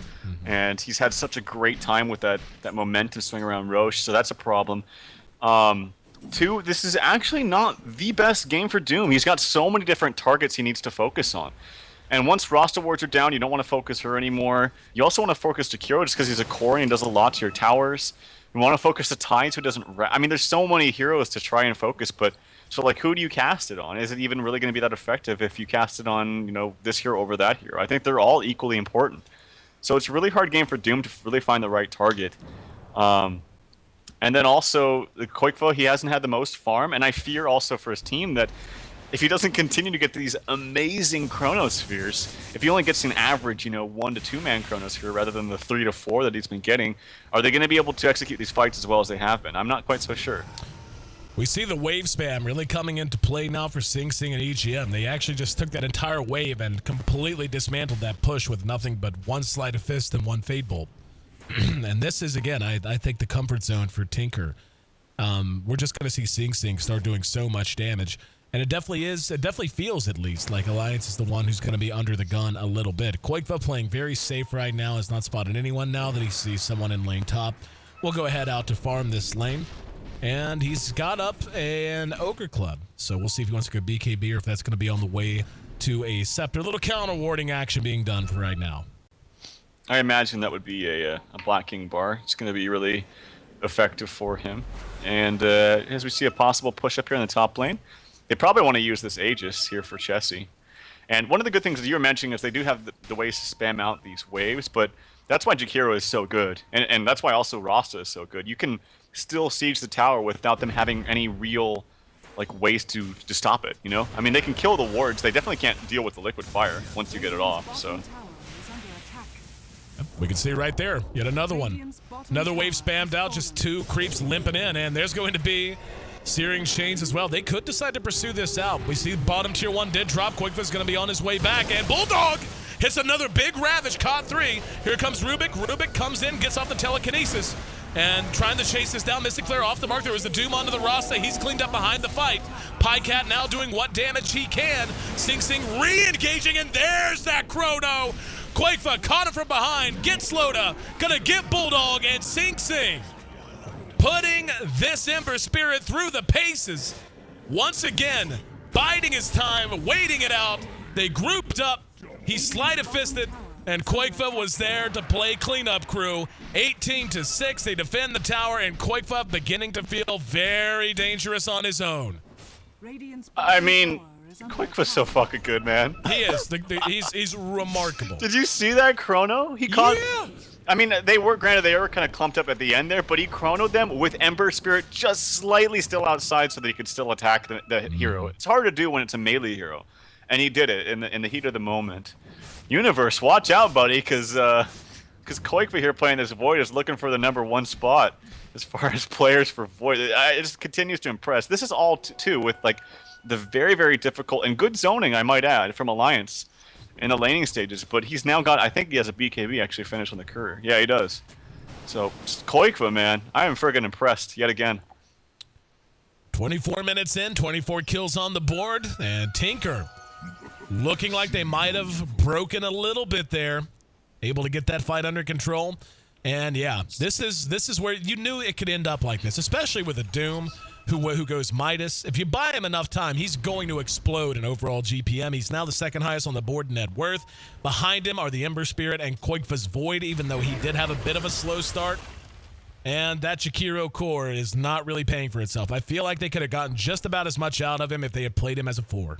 and he's had such a great time with that momentum swing around Roche, so that's a problem. Two, this is actually not the best game for Doom. He's got so many different targets he needs to focus on. And once Rasta wards are down, you don't want to focus her anymore. You also want to focus Jakiro just because he's a core and he does a lot to your towers. You want to focus the Tide so it doesn't... I mean, there's so many heroes to try and focus, but... So, like, who do you cast it on? Is it even really going to be that effective if you cast it on, you know, this hero over that hero? I think they're all equally important. So it's a really hard game for Doom to really find the right target. And then also, the Koikvo, he hasn't had the most farm, and I fear also for his team that if he doesn't continue to get these amazing Chronospheres, if he only gets an average, you know, 1 to 2 man Chronosphere rather than the 3 to 4 that he's been getting, are they going to be able to execute these fights as well as they have been? I'm not quite so sure. We see the wave spam really coming into play now for Sing Sing and EGM. They actually just took that entire wave and completely dismantled that push with nothing but one Sleight of Fist and one Fade Bolt. And this is, again, I think the comfort zone for Tinker. We're just going to see Sing Sing start doing so much damage. And it definitely feels at least like Alliance is the one who's going to be under the gun a little bit. Koikva playing very safe right now, has not spotted anyone now that he sees someone in lane top. We'll go ahead out to farm this lane. And he's got up an Ogre Club. So we'll see if he wants to go BKB or if that's going to be on the way to a Scepter. A little counter warding action being done for right now. I imagine that would be a Black King bar. It's going to be really effective for him. And as we see a possible push up here in the top lane, they probably want to use this Aegis here for Chessie. And one of the good things that you were mentioning is they do have the ways to spam out these waves, but that's why Jakiro is so good. And that's why also Rasta is so good. You can still siege the tower without them having any real like ways to stop it, you know? I mean, they can kill the wards. They definitely can't deal with the liquid fire once you get it off, so... We can see right there, yet another one. Another wave spammed out, just 2 creeps limping in, and there's going to be Searing Chains as well. They could decide to pursue this out. We see bottom tier 1 did drop. Koikva's going to be on his way back, and Bulldog hits another big Ravage, caught 3. Here comes Rubik. Rubik comes in, gets off the telekinesis, and trying to chase this down. Mystic Flare off the mark. There was the Doom onto the Rasta. He's cleaned up behind the fight. Pycat now doing what damage he can. Sing Sing re-engaging, and there's that Chrono. Koikva caught him from behind, gets Loda, gonna get Bulldog, and Sing Sing putting this Ember Spirit through the paces. Once again, biding his time, waiting it out. They grouped up, he Sleight of Fisted, and Koikva was there to play cleanup crew. 18-6, they defend the tower, and Koikva beginning to feel very dangerous on his own. I mean, Koikva's so fucking good, man. He is. He's remarkable. Did you see that Chrono? He caught... Yeah. I mean, they were kind of clumped up at the end there, but he chronoed them with Ember Spirit just slightly still outside so that he could still attack the hero. It's hard to do when it's a melee hero, and he did it in the heat of the moment. Universe, watch out, buddy, because Koikva here playing this Void is looking for the #1 spot as far as players for Void. It just continues to impress. This is all too with like the very, very difficult and good zoning, I might add, from Alliance in the laning stages. But he's now got, I think he has a BKB actually finished on the career. Yeah, he does. So Koikva, man, I am friggin' impressed yet again. 24 minutes in, 24 kills on the board, and Tinker looking like they might have broken a little bit there, able to get that fight under control. And yeah, this is where you knew it could end up like this, especially with a Doom who goes Midas. If you buy him enough time, he's going to explode in overall GPM. He's now the second highest on the board in net worth. Behind him are the Ember Spirit and Koikva's Void, even though he did have a bit of a slow start. And that Jakiro core is not really paying for itself. I feel like they could have gotten just about as much out of him if they had played him as a 4.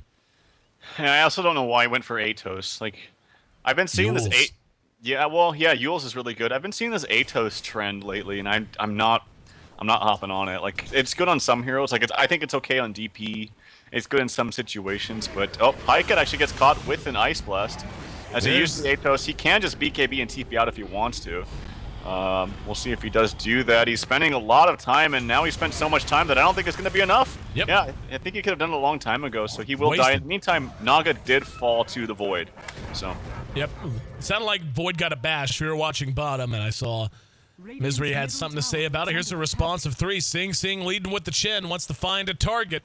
And I also don't know why he went for Atos. Like, I've been seeing Yules. this Yeah, well, yeah, Yules is really good. I've been seeing this Atos trend lately, and I'm not I'm not hopping on it. Like, it's good on some heroes. Like, I think it's okay on DP. It's good in some situations, but Pycat actually gets caught with an Ice Blast. As he uses the Atos, he can just BKB and TP out if he wants to. We'll see if he does do that. He's spending a lot of time, and now he spent so much time that I don't think it's going to be enough. Yep. Yeah, I think he could have done it a long time ago, so he will die. In the meantime, Naga did fall to the Void. So. Yep. It sounded like Void got a bash. We were watching bottom, and I saw Misery had something to say about it. Here's a response of 3. Sing leading with the chin, wants to find a target.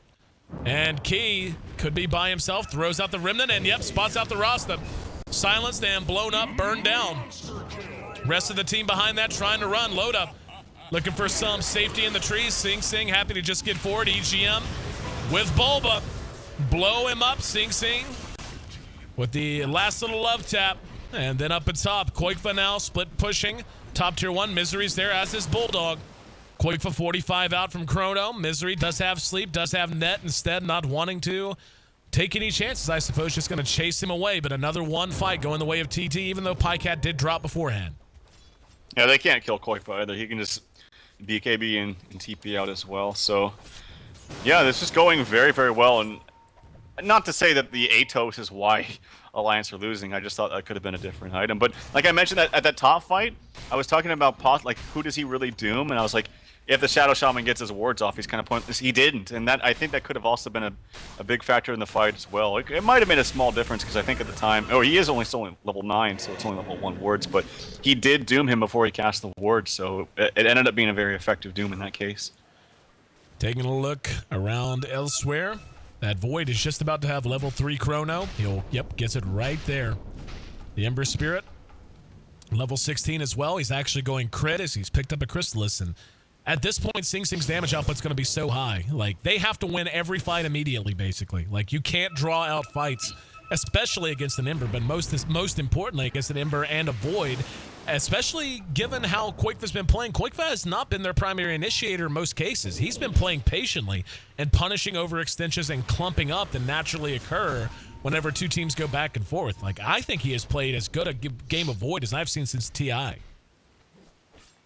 And Key could be by himself, throws out the Remnant, and yep, spots out the Rasta. Silenced and blown up, burned down. Rest of the team behind that trying to run. Load up. Looking for some safety in the trees. Sing happy to just get forward. EGM with Bulba. Blow him up. Sing with the last little love tap. And then up at top, Koikfa now split pushing. Top tier 1. Misery's there, as is Bulldog. Koikfa 45 out from Chrono. Misery does have sleep, does have net, instead not wanting to take any chances, I suppose, just going to chase him away. But another one fight going the way of TT, even though Pycat did drop beforehand. Yeah, they can't kill Koikfa either. He can just BKB and TP out as well. So, yeah, this is going very, very well. And not to say that the Atos is why Alliance are losing. I just thought that could have been a different item. But like I mentioned at that top fight, I was talking about like who does he really doom? And I was like, if the Shadow Shaman gets his wards off, he's kind of pointless. He didn't, and that I think that could have also been a big factor in the fight as well. It might have made a small difference because I think at the time, he is only still level 9, so it's only level 1 wards, but he did doom him before he cast the ward, so it ended up being a very effective doom in that case. Taking a look around elsewhere, that Void is just about to have level 3 Chrono. Gets it right there. The Ember Spirit, level 16 as well. He's actually going crit as he's picked up a Chrysalis, and at this point, Sing's damage output's going to be so high. Like, they have to win every fight immediately, basically. Like, you can't draw out fights, especially against an Ember, but most importantly against an Ember and a Void, especially given how Koikfa's been playing. Koikfa has not been their primary initiator in most cases. He's been playing patiently and punishing overextensions and clumping up that naturally occur whenever two teams go back and forth. Like, I think he has played as good a game of Void as I've seen since TI.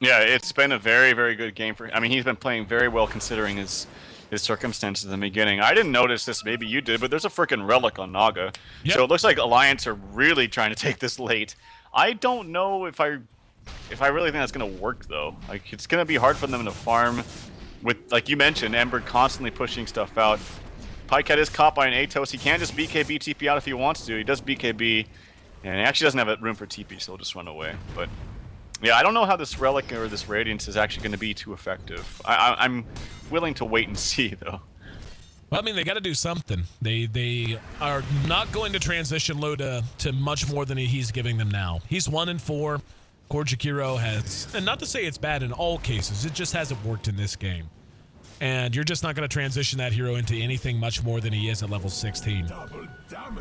Yeah, it's been a very, very good game for him. I mean, he's been playing very well considering his circumstances in the beginning. I didn't notice this, maybe you did, but there's a freaking relic on Naga. Yep. So it looks like Alliance are really trying to take this late. I don't know if I really think that's going to work, though. Like, it's going to be hard for them to farm with, like you mentioned, Ember constantly pushing stuff out. Pycat is caught by an Atos. He can just BKB TP out if he wants to. He does BKB, and he actually doesn't have room for TP, so he'll just run away. But yeah, I don't know how this Relic or this Radiance is actually going to be too effective. I'm willing to wait and see, though. Well, I mean, they got to do something. They are not going to transition low to much more than he's giving them now. He's 1-4. Korjakiro has, and not to say it's bad in all cases, it just hasn't worked in this game. And you're just not going to transition that hero into anything much more than he is at level 16.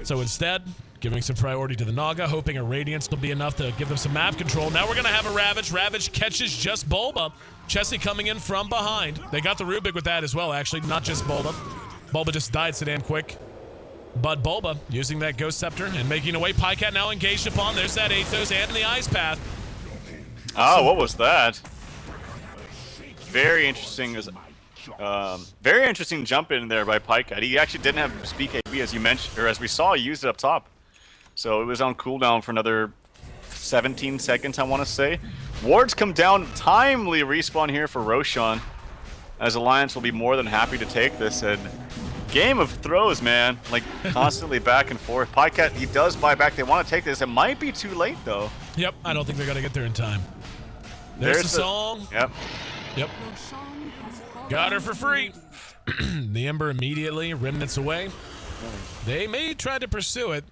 So instead, giving some priority to the Naga, hoping a Radiance will be enough to give them some map control. Now we're going to have a Ravage. Ravage catches just Bulba. Chessie coming in from behind. They got the Rubik with that as well, actually, not just Bulba. Bulba just died so damn quick. But Bulba using that Ghost Scepter and making away. Pycat now engaged upon. There's that Athos and the Ice Path. Oh, what was that? Very interesting. Very interesting jump in there by Pycat. He actually didn't have BKB, as you mentioned, or as we saw, he used it up top. So it was on cooldown for another 17 seconds, I want to say. Wards come down. Timely respawn here for Roshan, as Alliance will be more than happy to take this. And game of throws, man. Like, constantly back and forth. Pycat, he does buy back. They want to take this. It might be too late, though. Yep, I don't think they're going to get there in time. There's the song. Yep. Got her for free. The Ember immediately remnants away. They may try to pursue it.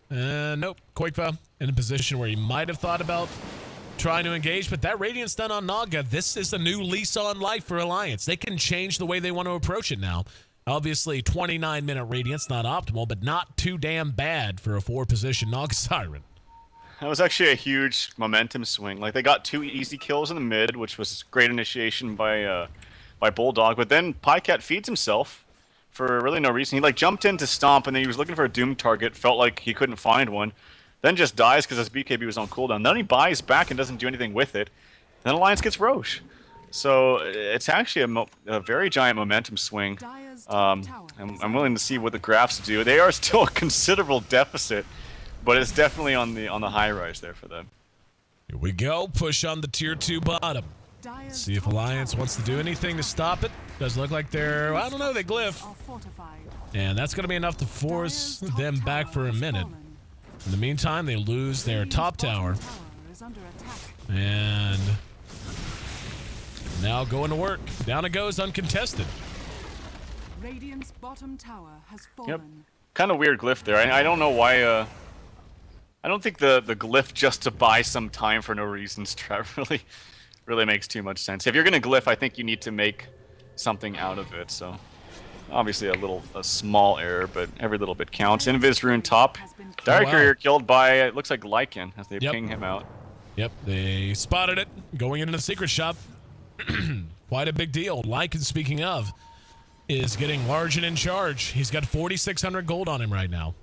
Nope. Koikfa in a position where he might have thought about trying to engage, but that Radiance done on Naga, this is a new lease on life for Alliance. They can change the way they want to approach it now. Obviously, 29-minute Radiance, not optimal, but not too damn bad for a 4-position Naga Siren. That was actually a huge momentum swing. Like, they got 2 easy kills in the mid, which was great initiation by Bulldog, but then Pycat feeds himself for really no reason. He, like, jumped in to stomp, and then he was looking for a Doom target, felt like he couldn't find one, then just dies because his BKB was on cooldown. Then he buys back and doesn't do anything with it. Then Alliance gets Roche. So it's actually a very giant momentum swing. I'm willing to see what the graphs do. They are still a considerable deficit, but it's definitely on the high rise there for them. Here we go. Push on the tier 2 bottom. See if Alliance wants to do anything to stop it. Does look like they're, I don't know, they glyph. And that's going to be enough to force them back for a minute. In the meantime, they lose their top tower. And now going to work. Down it goes, uncontested. Radiant's bottom tower has fallen. Yep. Kind of weird glyph there. I don't know why. I don't think the glyph just to buy some time for no reason strat really makes too much sense. If you're gonna glyph, I think you need to make something out of it. So obviously a small error, but every little bit counts. Invis rune top. Dire Courier killed by it looks like Lycan as they ping him out. Yep, they spotted it going into the secret shop. Quite a big deal. Lycan, speaking of, is getting large and in charge. He's got 4,600 gold on him right now.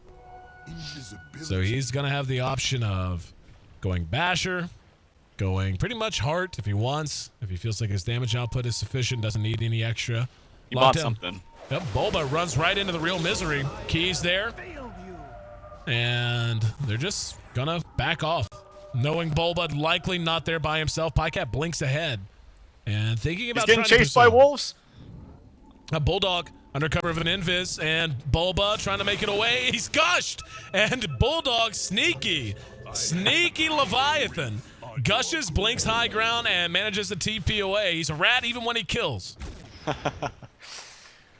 So he's going to have the option of going Basher, going pretty much Heart if he wants, if he feels like his damage output is sufficient, doesn't need any extra. He bought something. Yep, Bulba runs right into the real misery. Keys there. And they're just going to back off. Knowing Bulba likely not there by himself, Pycat blinks ahead. And thinking about he's getting chased by wolves. A Bulldog under cover of an Invis, and Bulba trying to make it away. He's gushed, and Bulldog sneaky Leviathan gushes, blinks high ground, and manages to TP away. He's a rat even when he kills.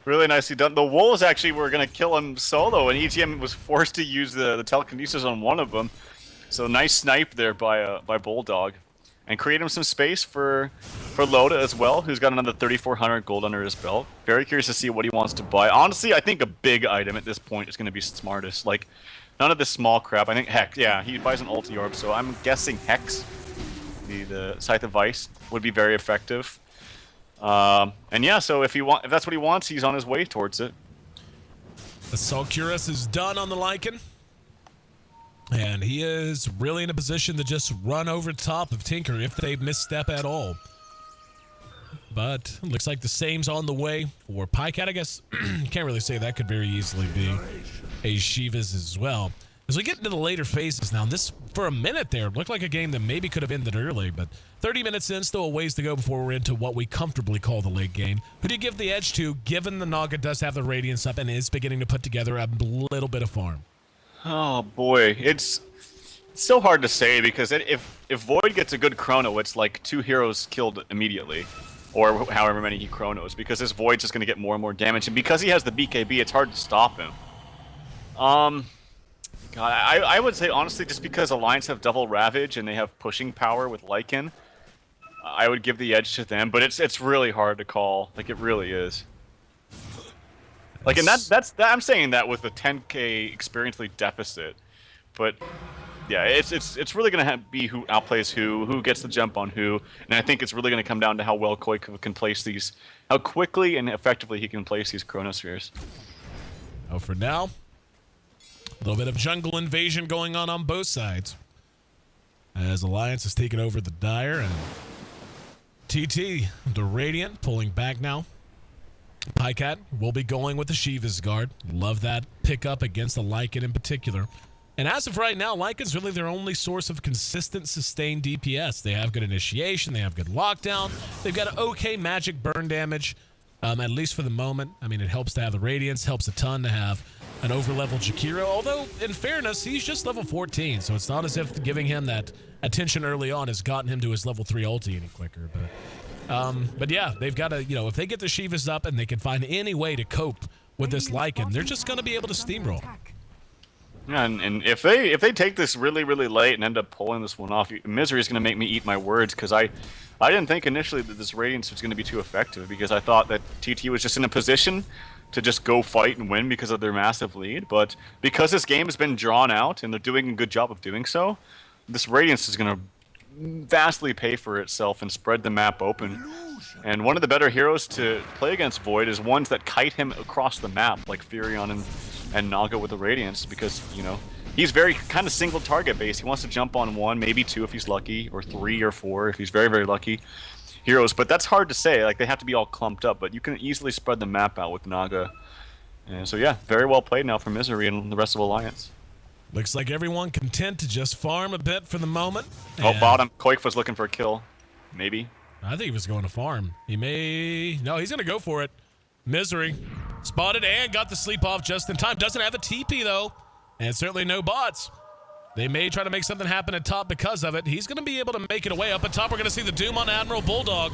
Really nicely done. The wolves actually were going to kill him solo, and ETM was forced to use the telekinesis on one of them. So nice snipe there by Bulldog. And create him some space for Loda as well, who's got another 3,400 gold under his belt. Very curious to see what he wants to buy. Honestly, I think a big item at this point is going to be smartest. Like, none of this small crap. I think Hex. Yeah, he buys an ulti orb, so I'm guessing Hex, the Scythe of Vice, would be very effective. And yeah, so if that's what he wants, he's on his way towards it. The Sulcurus is done on the Lycan. And he is really in a position to just run over top of Tinker if they misstep at all. But looks like the same's on the way for Pycat. I guess can't really say that could very easily be a Shivas as well. As we get into the later phases now, this, for a minute there, looked like a game that maybe could have ended early, but 30 minutes in, still a ways to go before we're into what we comfortably call the late game. Who do you give the edge to, given the Naga does have the Radiance up and is beginning to put together a little bit of farm? Oh boy, it's so hard to say because if Void gets a good chrono, it's like 2 heroes killed immediately, or however many he chronos, because his Void's just going to get more and more damage, and because he has the BKB, it's hard to stop him. God, I would say honestly, just because Alliance have double Ravage and they have pushing power with Lycan, I would give the edge to them, but it's really hard to call. Like, it really is. Like, and that's I'm saying that with a 10k experience lead deficit, but yeah, it's really gonna be who outplays who gets the jump on who, and I think it's really gonna come down to how well Koi can place these, how quickly and effectively he can place these Chronospheres. Oh, for now, a little bit of jungle invasion going on both sides, as Alliance has taken over the Dire and TT the Radiant pulling back now. Pycat will be going with the Shiva's Guard. Love that pickup against the Lycan in particular. And as of right now, Lycan's really their only source of consistent, sustained DPS. They have good initiation. They have good lockdown. They've got okay magic burn damage, at least for the moment. I mean, it helps to have the Radiance. Helps a ton to have an over-leveled Jakiro. Although, in fairness, he's just level 14, so it's not as if giving him that attention early on has gotten him to his level 3 ulti any quicker. But yeah, they've got to, if they get the Shivas up and they can find any way to cope with this Lycan, they're just going to be able to steamroll. Yeah, and if they take this really, really late and end up pulling this one off, Misery is going to make me eat my words, because I didn't think initially that this Radiance was going to be too effective, because I thought that TT was just in a position to just go fight and win because of their massive lead, but because this game has been drawn out and they're doing a good job of doing so, this Radiance is going to vastly pay for itself and spread the map open. And one of the better heroes to play against Void is ones that kite him across the map, like Furion and Naga with the Radiance, because, he's very kind of single target based. He wants to jump on 1, maybe 2 if he's lucky, or 3 or 4 if he's very, very lucky. heroes, but that's hard to say. Like, they have to be all clumped up, but you can easily spread the map out with Naga. And so, yeah, very well played now for Misery and the rest of Alliance. Looks like everyone content to just farm a bit for the moment. Oh, bottom. Koik was looking for a kill. Maybe. I think he was going to farm. He may... No, he's going to go for it. Misery. Spotted and got the sleep off just in time. Doesn't have a TP, though. And certainly no bots. They may try to make something happen at top because of it. He's going to be able to make it away. Up at top, we're going to see the Doom on Admiral Bulldog.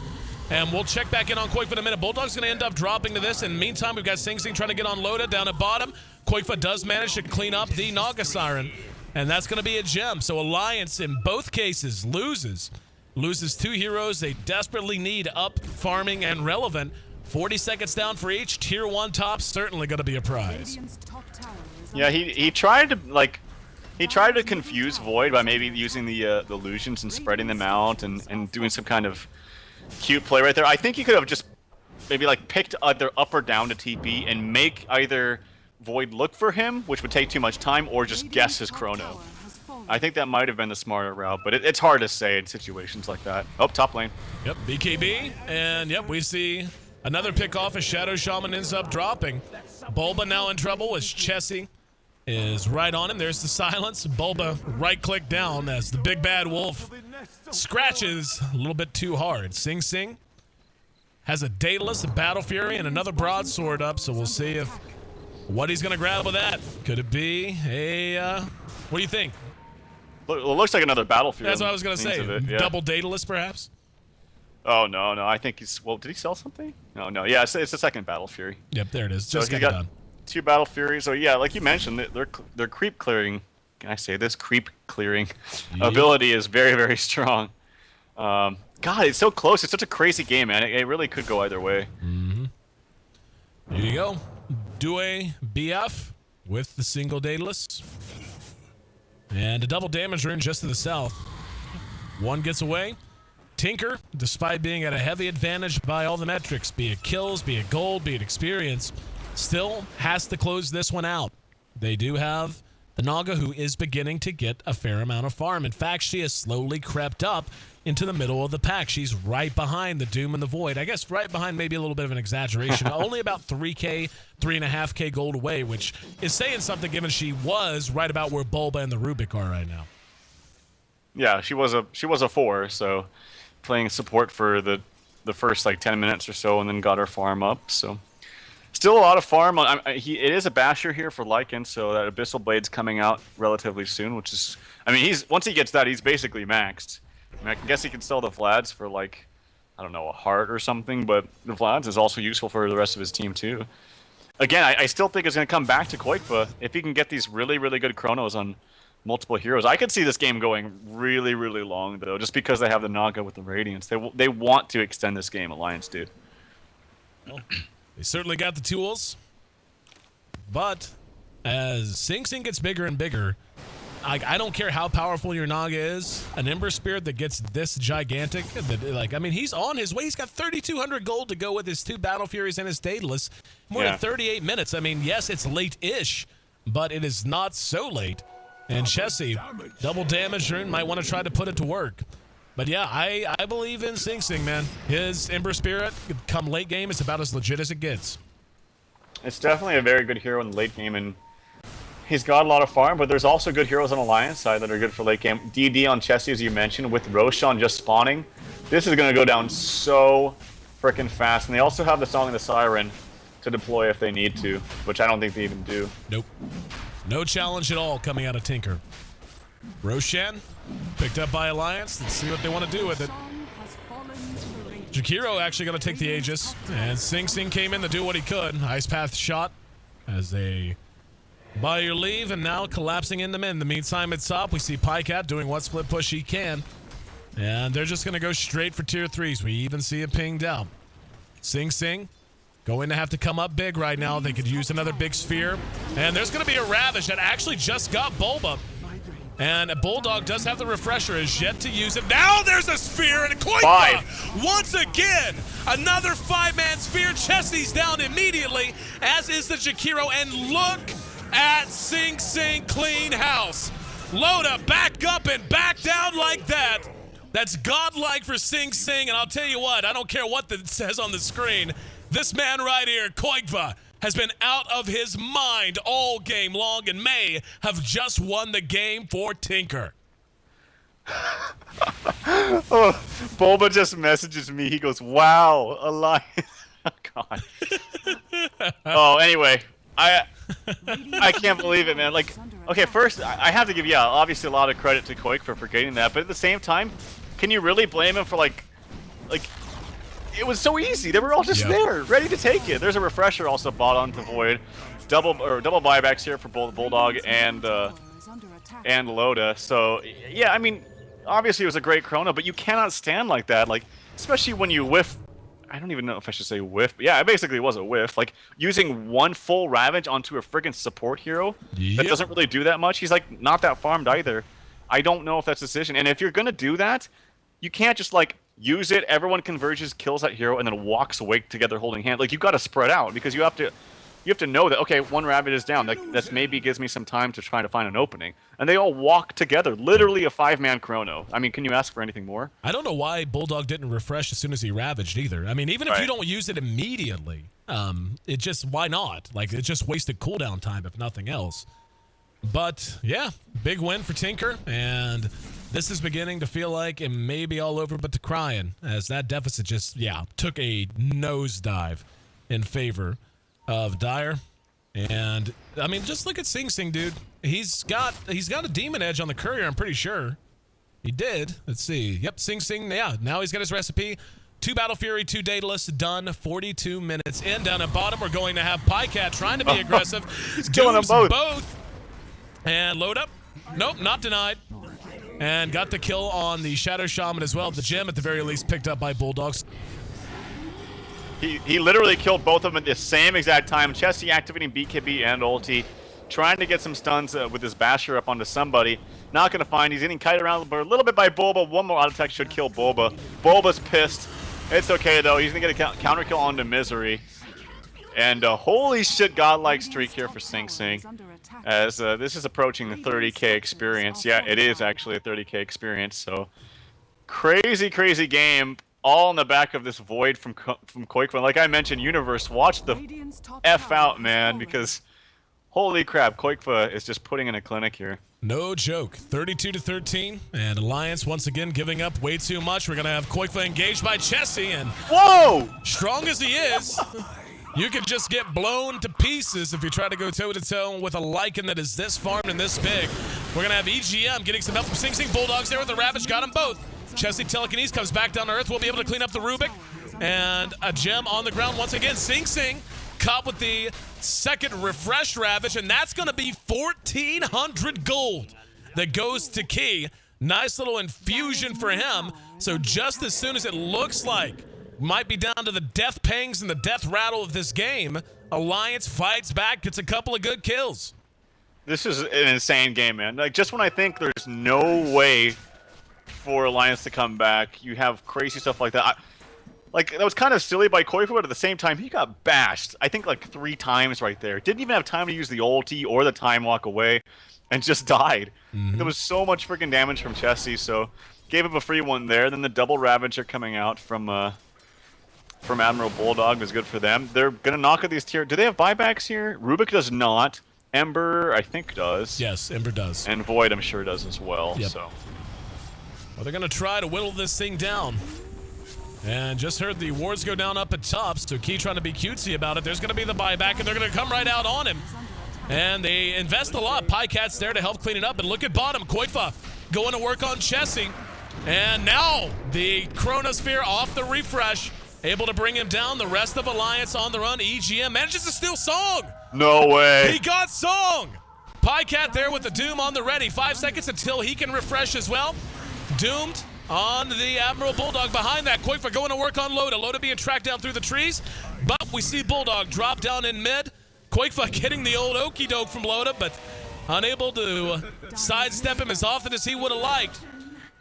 And we'll check back in on Koikfa in a minute. Bulldog's going to end up dropping to this. In the meantime, we've got Sing Sing trying to get on Loda down at bottom. Koikfa does manage to clean up the Naga Siren. And that's going to be a gem. So Alliance, in both cases, loses 2 heroes they desperately need up, farming, and relevant. 40 seconds down for each. Tier 1 top certainly going to be a prize. Yeah, he tried to, like... He tried to confuse Void by maybe using the illusions and spreading them out and doing some kind of cute play right there. I think he could have just maybe like picked either up or down to TP and make either Void look for him, which would take too much time, or just guess his chrono. I think that might have been the smarter route, but it's hard to say in situations like that. Oh, top lane. Yep, BKB, and yep, we see another pick off as Shadow Shaman ends up dropping. Bulba now in trouble as Chessie is right on him. There's the silence. Bulba right-click down as the big bad wolf scratches a little bit too hard. Sing Sing has a Daedalus, a Battle Fury, and another broadsword up, so we'll see if what he's going to grab with that. Could it be a, what do you think? It looks like another Battle Fury. That's what I was going to say. Yeah. Double Daedalus, perhaps? Oh, no. I think he's... Well, did he sell something? No. Yeah, it's the second Battle Fury. Yep, there it is. So Just he got got done. 2 Battle Furies. So, yeah, like you mentioned, their creep clearing... Can I say this? Creep clearing ability is very, very strong. God, it's so close. It's such a crazy game, man. It really could go either way. Mm-hmm. Here you go. Due BF with the single Daedalus. And a double damage rune just to the south. One gets away. Tinker, despite being at a heavy advantage by all the metrics, be it kills, be it gold, be it experience, still has to close this one out. They do have the Naga, who is beginning to get a fair amount of farm. In fact, she has slowly crept up into the middle of the pack. She's right behind the Doom and the Void. I guess right behind, maybe a little bit of an exaggeration. Only about 3K, 3.5K gold away, which is saying something given she was right about where Bulba and the Rubik are right now. Yeah, she was a 4, so playing support for the first like 10 minutes or so, and then got her farm up. So still a lot of farm. It is a basher here for Lycan, so that Abyssal Blade's coming out relatively soon, which is, I mean, once he gets that, he's basically maxed. I mean, I guess he can sell the Vlads for like, I don't know, a heart or something, but the Vlads is also useful for the rest of his team too. Again, I still think it's going to come back to Koikfa if he can get these really, really good chronos on multiple heroes. I could see this game going really, really long, though, just because they have the Naga with the Radiance. They want to extend this game, Alliance, dude. Well, they certainly got the tools, but as Sing Sing gets bigger and bigger, I don't care how powerful your Naga is, an Ember Spirit that gets this gigantic, I mean, he's on his way. He's got 3,200 gold to go with his 2 Battle Furies and his Daedalus. More than 38 minutes. I mean, yes, it's late-ish, but it is not so late. And Chessie, double damage rune, might want to try to put it to work. But yeah, I believe in Sing Sing, man. His Ember Spirit, come late game, it's about as legit as it gets. It's definitely a very good hero in the late game, and he's got a lot of farm, but there's also good heroes on Alliance side that are good for late game. DD on Chessie, as you mentioned, with Roshan just spawning. This is going to go down so freaking fast. And they also have the Song of the Siren to deploy if they need to, which I don't think they even do. Nope. No challenge at all coming out of Tinker. Roshan, picked up by Alliance. Let's see what they want to do with it. Jakiro actually going to take the Aegis, and Sing Sing came in to do what he could. Ice Path shot as they buy your leave, and now collapsing into mid. In the meantime, at top, we see Pycat doing what split push he can. And they're just going to go straight for tier 3s. We even see it pinged out. Sing Sing going to have to come up big right now. They could use another big sphere. And there's going to be a Ravish that actually just got Bulba. And a Bulldog does have the refresher, is yet to use it. Now there's a sphere, and a Koikfa once again. Another 5-man sphere. Chessie's down immediately, as is the Jakiro. And look at Sing Sing clean house. Loda back up and back down like that. That's godlike for Sing Sing, and I'll tell you what, I don't care what it says on the screen. This man right here, Koigva, has been out of his mind all game long and may have just won the game for Tinker. Oh, Bulba just messages me. He goes, "Wow, Alliance." Oh, God. Oh, anyway, I can't believe it, man. Like, okay, first I have to give obviously a lot of credit to Koik for getting that, but at the same time, can you really blame him for like it was so easy. They were all just there, ready to take it. There's a refresher also bought onto Void, double buybacks here for both Bulldog and Loda. So yeah, I mean, obviously it was a great chrono, but you cannot stand like that. Like, especially when you whiff. I don't even know if I should say whiff, but yeah, it basically was a whiff. Like, using one full Ravage onto a friggin' support hero that doesn't really do that much. He's, like, not that farmed either. I don't know if that's a decision. And if you're going to do that, you can't just, like, use it, everyone converges, kills that hero, and then walks away together holding hands. Like, you've got to spread out, because you have to know that, okay, one Ravage is down. That maybe gives me some time to try to find an opening. And they all walk together, literally a 5-man chrono. I mean, can you ask for anything more? I don't know why Bulldog didn't refresh as soon as he ravaged either. I mean, even if you don't use it immediately, it just, why not? Like, it just wasted cooldown time if nothing else. But yeah, big win for Tinker, and this is beginning to feel like it may be all over but to crying, as that deficit just, took a nosedive in favor of Dire. And I mean, just look at Sing Sing, dude. He's got a demon edge on the courier, I'm pretty sure. He did. Let's see. Yep, Sing Sing, now he's got his recipe. 2 Battle Fury, 2 Daedalus, done. 42 minutes in. Down at bottom, we're going to have Pycat trying to be aggressive. He's killing them both. And load up. Nope, not denied. And got the kill on the Shadow Shaman as well. The gem, at the very least, picked up by Bulldogs. He literally killed both of them at the same exact time. Chessie activating BKB and ulti, trying to get some stuns with his basher up onto somebody. Not going to find. He's getting kited around a little bit by Bulba. One more auto attack should kill Bulba. Bulba's pissed. It's okay, though. He's going to get a counter kill onto Misery. And holy shit, godlike streak here for Sing Sing. As this is approaching the 30k experience. Yeah, it is actually a 30k experience. So crazy, crazy game. All in the back of this Void from Koikva. Like I mentioned, Universe, watch the F out, man, because holy crap, Koikva is just putting in a clinic here. No joke. 32-13, and Alliance once again giving up way too much. We're going to have Koikva engaged by Chessie, and whoa! Strong as he is, you could just get blown to pieces if you try to go toe-to-toe with a Lycan that is this farmed and this big. We're going to have EGM getting some help from Sing Sing. Bulldogs there with the Ravage, got them both. Chessie telekinesis comes back down to earth. We'll be able to clean up the Rubik. And a gem on the ground once again. Sing Sing caught with the second refresh Ravage, and that's going to be 1,400 gold that goes to Key. Nice little infusion for him. So just as soon as it looks like might be down to the death pangs and the death rattle of this game, Alliance fights back, gets a couple of good kills. This is an insane game, man. Like, just when I think there's no way for Alliance to come back, you have crazy stuff like that. Like, that was kind of silly by Koifu, but at the same time, he got bashed, I think, like 3 times right there. Didn't even have time to use the ulti or the time walk away, and just died. There was so much freaking damage from Chessie, so gave him a free one there. Then the double Ravager coming out from Admiral Bulldog was good for them. They're gonna knock at these tier. Do they have buybacks here? Rubik does not. Ember, I think, does. Yes, Ember does. And Void, I'm sure, does as well. Yep. So. Well, they're going to try to whittle this thing down. And just heard the wards go down up at top, so Key trying to be cutesy about it. There's going to be the buyback, and they're going to come right out on him. And they invest a lot. Pycat's there to help clean it up. And look at bottom. Koifa going to work on Chessie. And now the Chronosphere off the refresh. Able to bring him down. The rest of Alliance on the run. EGM manages to steal Song. No way. He got Song. Pycat there with the Doom on the ready. 5 seconds until he can refresh as well. Doomed on the Admiral Bulldog behind that. Koifa going to work on Loda. Loda being tracked down through the trees. But we see Bulldog drop down in mid. Koifa getting the old okie doke from Loda, but unable to sidestep him as often as he would have liked.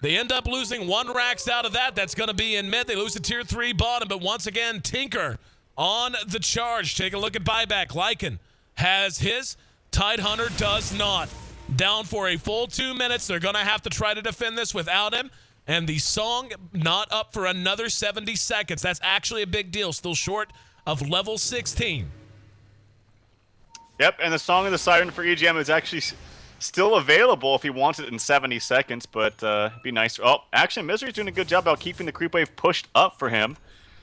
They end up losing 1 Rax out of that. That's going to be in mid. They lose to tier 3 bottom, but once again, Tinker on the charge. Take a look at buyback. Lycan has his. Tidehunter does not. Down for a full 2 minutes. They're going to have to try to defend this without him. And the song not up for another 70 seconds. That's actually a big deal. Still short of level 16. Yep, and the Song of the Siren for EGM is actually still available if he wants it in 70 seconds, but it'd be nice. Oh, actually, Misery's doing a good job about keeping the creep wave pushed up for him.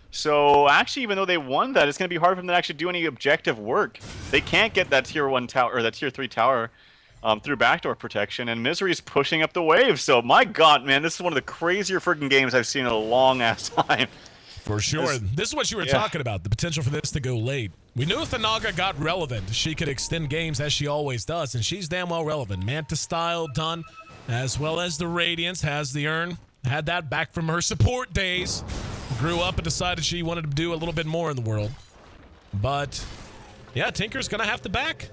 So actually, even though they won that, it's going to be hard for them to actually do any objective work. They can't get that tier 1 tower or that tier 3 tower through backdoor protection, and Misery's pushing up the wave. So my God, man, this is one of the crazier freaking games I've seen in a long ass time. For sure. This is what you were talking about, the potential for this to go late. We knew if the Naga got relevant, she could extend games as she always does, and she's damn well relevant. Manta style done, as well as the Radiance has the urn. Had that back from her support days. Grew up and decided she wanted to do a little bit more in the world. But, yeah, Tinker's going to have to back.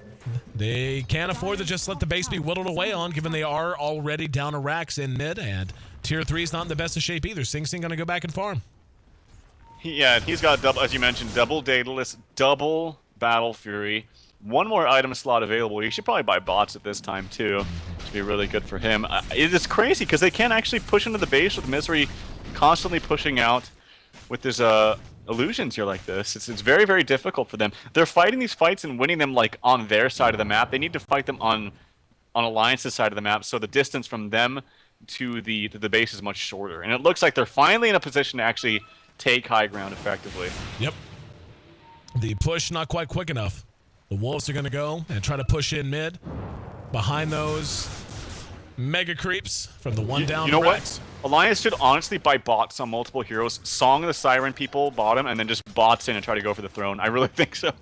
They can't afford to just let the base be whittled away on, given they are already down to racks in mid, and tier 3 is not in the best of shape either. Sing Sing going to go back and farm. Yeah, he's got, double, as you mentioned, double Daedalus, double Battle Fury, one more item slot available. You should probably buy bots at this time, too. Should be really good for him. It is crazy, because they can't actually push into the base with Misery constantly pushing out with his illusions here like this. It's very, very difficult for them. They're fighting these fights and winning them like on their side of the map. They need to fight them on Alliance's side of the map, so the distance from them to the base is much shorter. And it looks like they're finally in a position to actually take high ground effectively. Yep. The push not quite quick enough. The Wolves are going to go and try to push in mid behind those mega creeps from the one down. You know racks. what? Alliance should honestly buy bots on multiple heroes. Song of the Siren people bottom, and then just bots in and try to go for the throne. I really think so.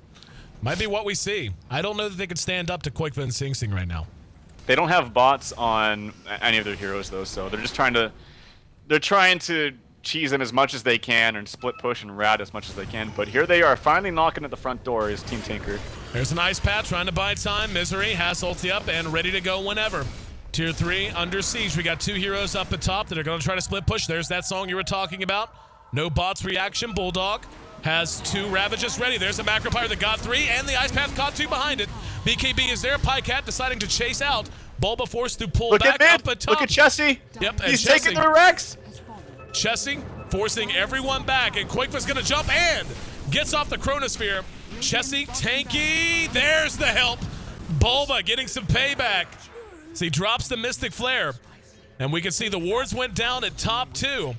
Might be what we see. I don't know that they could stand up to Quickva and Sing Sing right now. They don't have bots on any of their heroes though, so they're just trying to cheese them as much as they can and split push and rat as much as they can. But here they are, finally knocking at the front door is Team Tinker. There's an ice patch trying to buy time. Misery has ulti up and ready to go whenever. Tier 3 under siege. We got 2 heroes up at top that are going to try to split push. There's that song you were talking about. No bots reaction. Bulldog has 2 Ravages ready. There's a Macropyre that got 3, and the Ice Path caught 2 behind it. BKB is there. Pycat deciding to chase out. Bulba forced to pull back up at top. Look at Chessie. Yep, he's taking the Rex. Chessie forcing everyone back, and Quakefa's going to jump and gets off the Chronosphere. Chessie, tanky. There's the help. Bulba getting some payback. So he drops the Mystic Flare, and we can see the wards went down at top 2,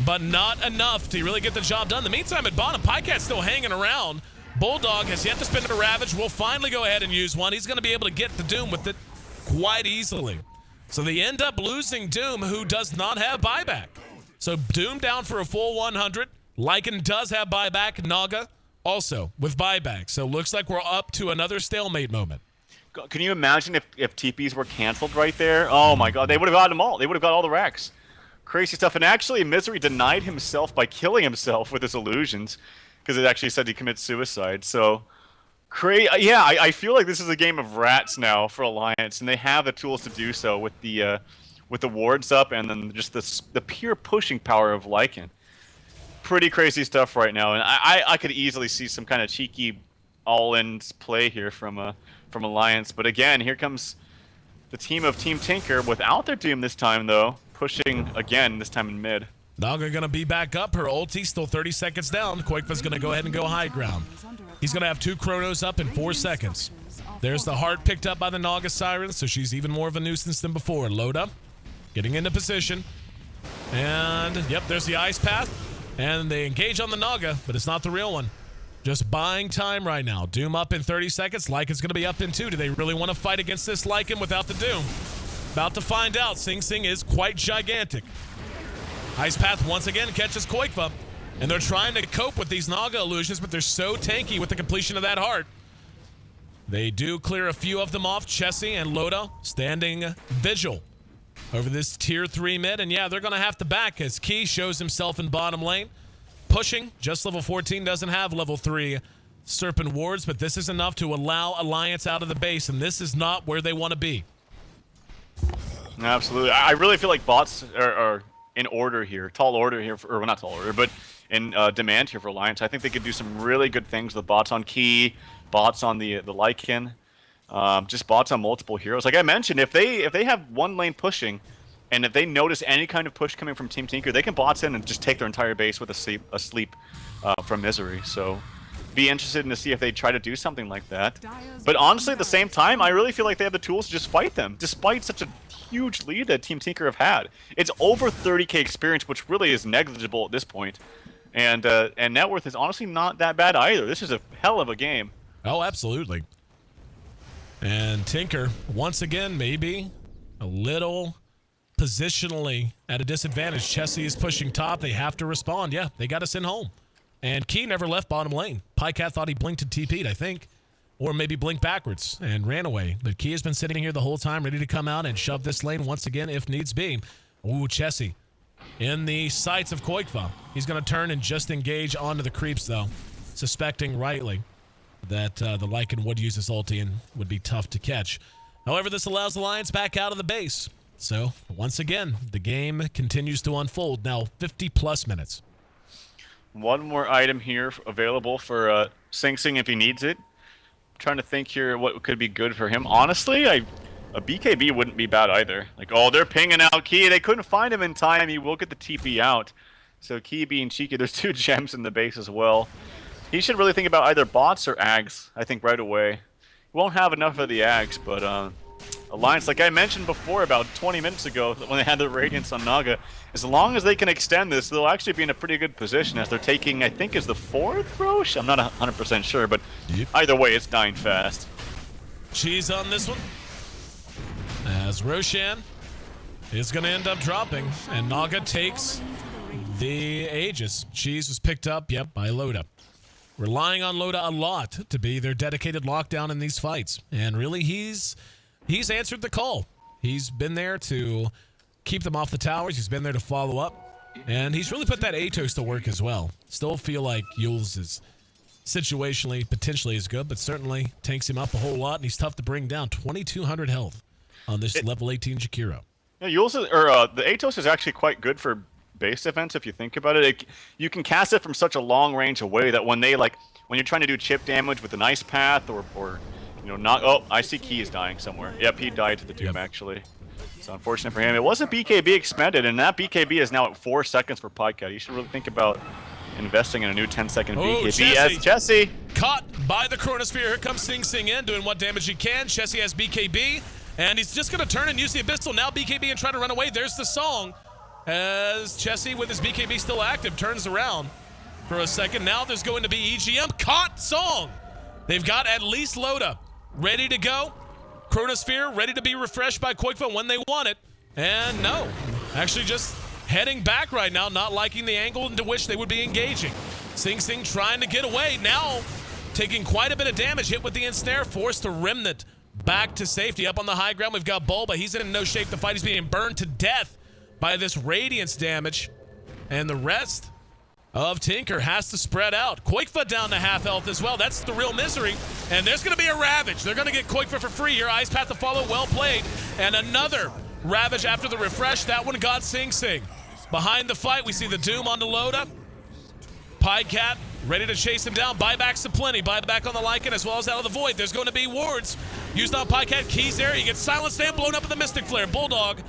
but not enough to really get the job done. In the meantime, at bottom, Pycat's still hanging around. Bulldog has yet to spend a Ravage. Will finally go ahead and use one. He's going to be able to get the Doom with it quite easily. So they end up losing Doom, who does not have buyback. So Doom down for a full 100. Lycan does have buyback. Naga also with buyback. So looks like we're up to another stalemate moment. Can you imagine if TPs were canceled right there? Oh my God, they would have got them all. They would have got all the racks. Crazy stuff. And actually, Misery denied himself by killing himself with his illusions, because it actually said he commits suicide. So, yeah, I feel like this is a game of rats now for Alliance, and they have the tools to do so with the wards up, and then just the pure pushing power of Lycan. Pretty crazy stuff right now, and I could easily see some kind of cheeky all-in play here from Alliance. But again, here comes the team of Team Tinker without their Doom this time, though, pushing again, this time in mid. Naga gonna be back up. Her ulti still 30 seconds down. Quakefa's gonna go ahead and go high ground. He's gonna have 2 Chronos up in 4 seconds. There's the heart picked up by the Naga Siren, so she's even more of a nuisance than before. Load up, getting into position. And, yep, there's the Ice Path. And they engage on the Naga, but it's not the real one. Just buying time right now. Doom up in 30 seconds. Lycan's going to be up in 2. Do they really want to fight against this Lycan without the Doom? About to find out. Sing Sing is quite gigantic. Ice Path once again catches Quakefa. And they're trying to cope with these Naga illusions, but they're so tanky with the completion of that heart. They do clear a few of them off. Chessie and Loda standing vigil over this tier 3 mid. And yeah, they're going to have to back as Key shows himself in bottom lane. Pushing, just level 14, doesn't have level 3 Serpent Wards, but this is enough to allow Alliance out of the base, and this is not where they want to be. Absolutely. I really feel like bots are in order here, tall order here, or well, not tall order, but in demand here for Alliance. I think they could do some really good things with bots on Key, bots on the Lycan, just bots on multiple heroes. Like I mentioned, if they have one lane pushing, And if they notice any kind of push coming from Team Tinker, they can bots in and just take their entire base with a sleep from Misery. So be interested in to see if they try to do something like that. But honestly, at the same time, I really feel like they have the tools to just fight them, despite such a huge lead that Team Tinker have had. It's over 30k experience, which really is negligible at this point. And net worth is honestly not that bad either. This is a hell of a game. Oh, absolutely. And Tinker, once again, maybe a little positionally at a disadvantage. Chessie is pushing top. They have to respond. Yeah, they got to send home. And Key never left bottom lane. Pycat thought he blinked and TP'd, I think. Or maybe blinked backwards and ran away. But Key has been sitting here the whole time, ready to come out and shove this lane once again if needs be. Ooh, Chessie in the sights of Koikva. He's going to turn and just engage onto the creeps, though, suspecting rightly that the Lycan would use his ulti and would be tough to catch. However, this allows the Lions back out of the base. So, once again, the game continues to unfold. Now, 50-plus minutes. One more item here available for Sing Sing if he needs it. I'm trying to think here what could be good for him. Honestly, a BKB wouldn't be bad either. Like, oh, they're pinging out Key. They couldn't find him in time. He will get the TP out. So Key being cheeky, there's 2 gems in the base as well. He should really think about either bots or Ags, I think, right away. He won't have enough of the Ags, but Alliance, like I mentioned before about 20 minutes ago when they had the Radiance on Naga, as long as they can extend this, they'll actually be in a pretty good position as they're taking, I think, is the 4th Roche? I'm not 100% sure, but either way, it's dying fast. Cheese on this one. As Roshan is going to end up dropping, and Naga takes the Aegis. Cheese was picked up, yep, by Loda. Relying on Loda a lot to be their dedicated lockdown in these fights. And really, he's answered the call. He's been there to keep them off the towers. He's been there to follow up. And he's really put that Atos to work as well. Still feel like Yules is situationally, potentially is good, but certainly tanks him up a whole lot, and he's tough to bring down. 2,200 health on this level 18 Jakiro. Yeah, Yules is, the Atos is actually quite good for base defense if you think about it. You can cast it from such a long range away that when you're trying to do chip damage with an ice path or not. Oh, I see Key is dying somewhere. Yep, he died to the Doom actually. So unfortunate for him. It was a BKB expended, and that BKB is now at 4 seconds for Pycat. You should really think about investing in a new 10-second BKB. Yes, Chessie. Caught by the Chronosphere. Here comes Sing Sing in, doing what damage he can. Chessie has BKB, and he's just going to turn and use the Abyssal. Now BKB and try to run away. There's the song. As Chessie, with his BKB still active, turns around for a second. Now there's going to be EGM. Caught song. They've got at least Loda ready to go. Chronosphere ready to be refreshed by Koikva when they want it. And no, actually just heading back right now, not liking the angle into which they would be engaging. Sing Sing trying to get away. Now taking quite a bit of damage, hit with the ensnare, forced to Remnant back to safety. Up on the high ground, we've got Bulba. He's in no shape to fight. He's being burned to death by this Radiance damage. And the rest of Tinker has to spread out. Koikva down to half health as well. That's the real misery. And there's going to be a Ravage. They're going to get Koikva for free here. Ice Path to follow. Well played. And another Ravage after the refresh. That one got Sing Sing. Behind the fight, we see the Doom on the Loda. Pycat ready to chase him down. Buybacks to plenty. Buyback on the Lycan as well as out of the Void. There's going to be wards used on Pycat. Keys there. He gets silenced and blown up with the Mystic Flare. Bulldog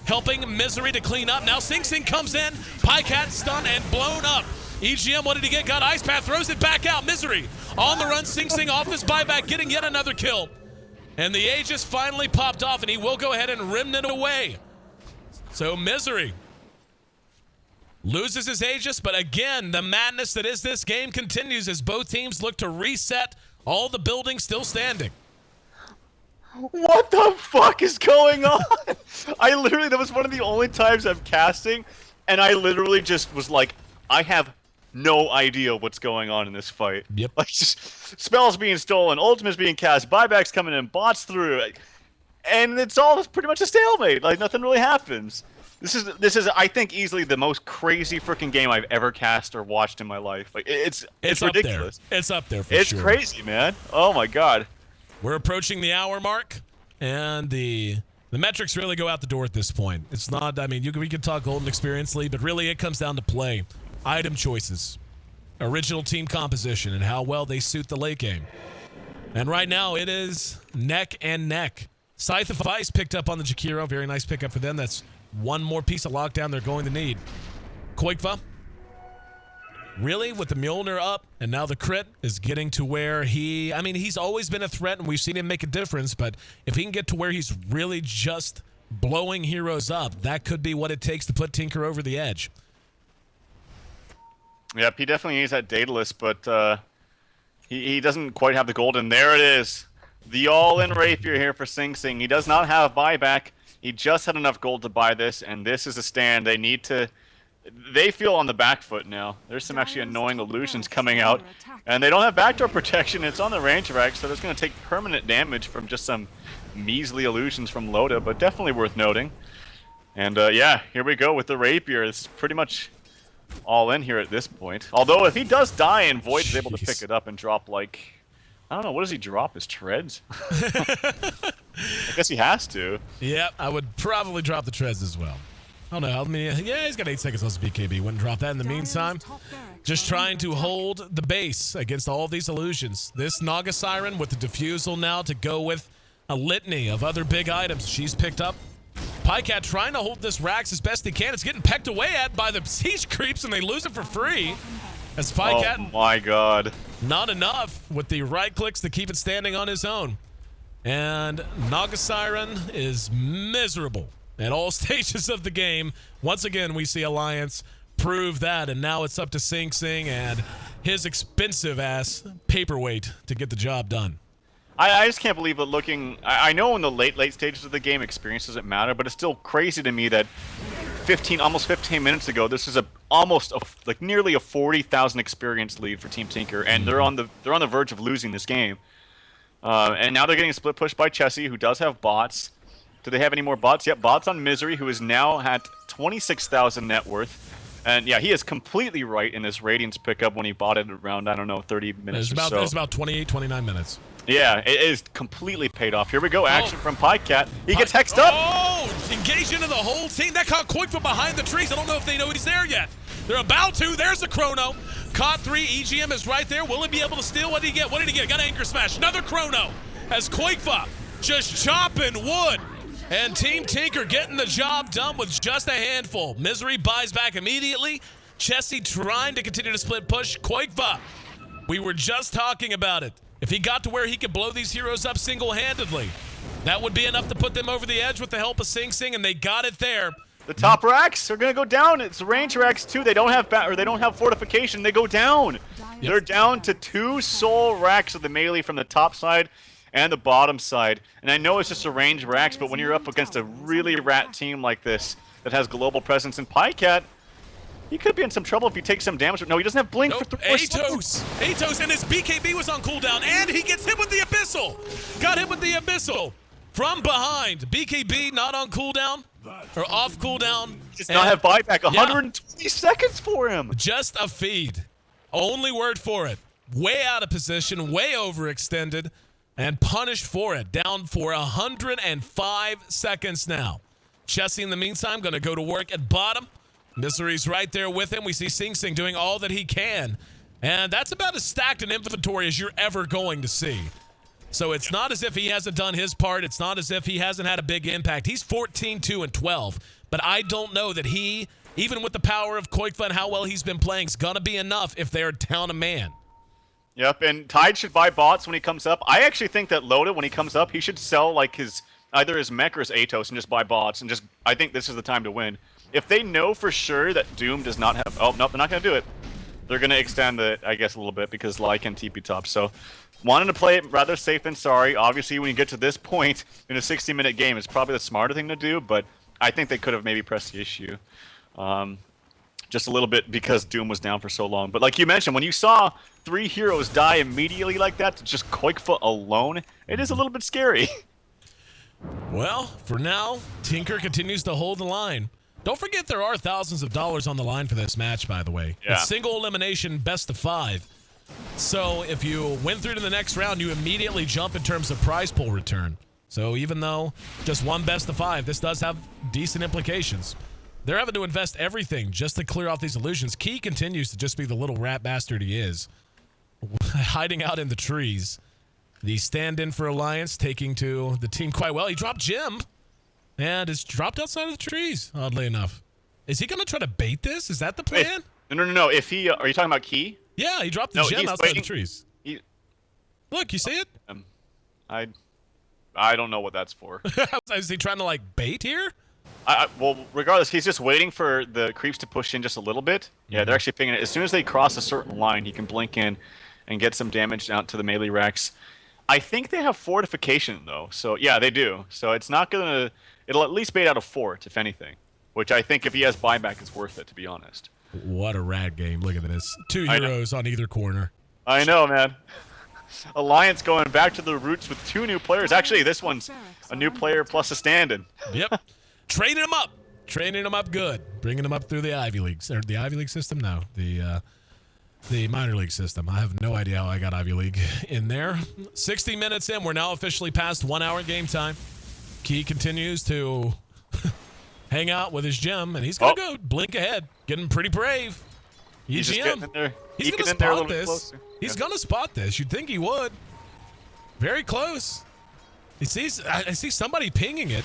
helping Misery to clean up. Now Sing Sing comes in. Pycat stunned and blown up. EGM, what did he get? Got Ice Path, throws it back out. Misery on the run. Sing Sing off this buyback, getting yet another kill. And the Aegis finally popped off, and he will go ahead and Remnant away. So Misery loses his Aegis, but again, the madness that is this game continues as both teams look to reset. All the buildings still standing. What the fuck is going on? That was one of the only times I'm casting, and I literally just was like, I have no idea what's going on in this fight. Yep. Like, just spells being stolen, ultimates being cast, buybacks coming in, bots through, and it's all pretty much a stalemate. Like, nothing really happens. This is I think easily the most crazy freaking game I've ever cast or watched in my life. Like, it's ridiculous. Up there. It's up there for sure. It's crazy, man. Oh my god. We're approaching the hour mark, and the metrics really go out the door at this point. It's not, I mean, we could talk Golden Experience League, but really it comes down to play. Item choices, original team composition, and how well they suit the late game. And right now, it is neck and neck. Scythe of Ice picked up on the Jakiro. Very nice pickup for them. That's one more piece of lockdown they're going to need. Koikva, really, with the Mjolnir up, and now the crit is getting to where he's always been a threat, and we've seen him make a difference, but if he can get to where he's really just blowing heroes up, that could be what it takes to put Tinker over the edge. Yep, he definitely needs that Daedalus, but he doesn't quite have the gold, and there it is. The all-in rapier here for Sing Sing. He does not have buyback. He just had enough gold to buy this, and this is a stand. They need to... They feel on the back foot now. There's some actually annoying illusions coming out, and they don't have backdoor protection. It's on the range rack, so it's going to take permanent damage from just some measly illusions from Loda, but definitely worth noting. And yeah, here we go with the rapier. It's pretty much all in here at this point. Although if he does die and Void is able to pick it up and drop, like, I don't know, what does he drop? His treads? I guess he has to. Yeah, I would probably drop the treads as well. Oh no, yeah, he's got 8 seconds left BKB. Wouldn't drop that in the meantime. Just trying to hold the base against all these illusions. This Naga Siren with the defusal now to go with a litany of other big items she's picked up. Pycat trying to hold this Rax as best he can. It's getting pecked away at by the siege creeps, and they lose it for free. As Pycat, oh my god, not enough with the right clicks to keep it standing on his own. And Naga Siren is miserable at all stages of the game. Once again, we see Alliance prove that, and now it's up to Sing Sing and his expensive-ass paperweight to get the job done. I just can't believe it looking... I know in the late stages of the game, experience doesn't matter, but it's still crazy to me that almost 15 minutes ago, this is like nearly a 40,000 experience lead for Team Tinker, and they're on the verge of losing this game. And now they're getting split pushed by Chessie, who does have bots. Do they have any more bots? Yep, bots on Misery, who is now at 26,000 net worth. And yeah, he is completely right in this Radiance pickup when he bought it around, I don't know, 30 minutes or so. It was about 28, 29 minutes. Yeah, it is completely paid off. Here we go, action from Pycat. He gets hexed up! Oh! Engaged into the whole team. That caught Koik from behind the trees. I don't know if they know he's there yet. They're about to. There's the chrono. Caught 3. EGM is right there. Will he be able to steal? What did he get? What did he get? Got an anchor smash. Another chrono. As Koikfa just chopping wood. And Team Tinker getting the job done with just a handful. Misery buys back immediately. Chessie trying to continue to split push. Koikfa, we were just talking about it. If he got to where he could blow these heroes up single-handedly, that would be enough to put them over the edge with the help of Sing Sing, and they got it there. The top racks are gonna go down. It's range racks too. They don't have fortification. They go down. Yep. They're down to 2 soul racks of the melee from the top side and the bottom side. And I know it's just a range racks, but when you're up against a really rat team like this that has global presence in Pycat, he could be in some trouble if he takes some damage. No, he doesn't have blink for 3 more seconds. Atos, and his BKB was on cooldown, and he gets hit with the Abyssal. Got hit with the Abyssal from behind. BKB not on cooldown, or off cooldown. Does not have buyback. 120 seconds for him. Just a feed. Only word for it. Way out of position, way overextended, and punished for it. Down for 105 seconds now. Chessie, in the meantime, going to go to work at bottom. Misery's right there with him. We see Sing Sing doing all that he can. And that's about as stacked an inventory as you're ever going to see. So it's not as if he hasn't done his part. It's not as if he hasn't had a big impact. He's 14, 2, and 12. But I don't know that he, even with the power of Koikfa and how well he's been playing, is going to be enough if they're down a man. Yep, and Tide should buy bots when he comes up. I actually think that Loda, when he comes up, he should sell like either his mech or his Atos and just buy bots. And I think this is the time to win. If they know for sure that Doom does not have... Oh, no, they're not going to do it. They're going to extend it, I guess, a little bit because Lai can TP top. So, wanting to play it rather safe than sorry. Obviously, when you get to this point in a 60-minute game, it's probably the smarter thing to do, but I think they could have maybe pressed the issue. Just a little bit because Doom was down for so long. But like you mentioned, when you saw 3 heroes die immediately like that to just Koikfa alone, it is a little bit scary. Well, for now, Tinker continues to hold the line. Don't forget there are thousands of dollars on the line for this match, by the way. Yeah. It's single elimination, best of 5. So if you win through to the next round, you immediately jump in terms of prize pool return. So even though just one best of 5, this does have decent implications. They're having to invest everything just to clear off these illusions. Key continues to just be the little rat bastard he is. Hiding out in the trees. The stand-in for Alliance taking to the team quite well. He dropped Jim. and it's dropped outside of the trees, oddly enough. Is he going to try to bait this? Is that the Wait, plan? no. If he, are you talking about Key? Yeah, he dropped the gem he's outside waiting. the trees. He, Look, you see it? I don't know what that's for. Is he trying to, like, bait here? Well, regardless, he's just waiting for the creeps to push in just a little bit. Yeah, they're actually pinging it. As soon as they cross a certain line, he can blink in and get some damage out to the melee racks. I think they have fortification, though. So, yeah, they do. So it's not going to... It'll at least bait out a fort, if anything. Which I think if he has buyback, it's worth it, to be honest. What a rad game. Look at this. 2 heroes on either corner. I know, man. Alliance going back to the roots with 2 new players. Actually, this one's a new player plus a stand-in. Yep. Training them up. Training them up good. Bringing them up through the Ivy Leagues. Or the Ivy League system? No. The minor league system. I have no idea how I got Ivy League in there. 60 minutes in. We're now officially past 1 hour game time. Key continues to hang out with his gem, and he's going to go blink ahead. Getting pretty brave. He's just getting in there. He's going to spot this. He's going to spot this. You'd think he would. Very close. He sees. I see somebody pinging it.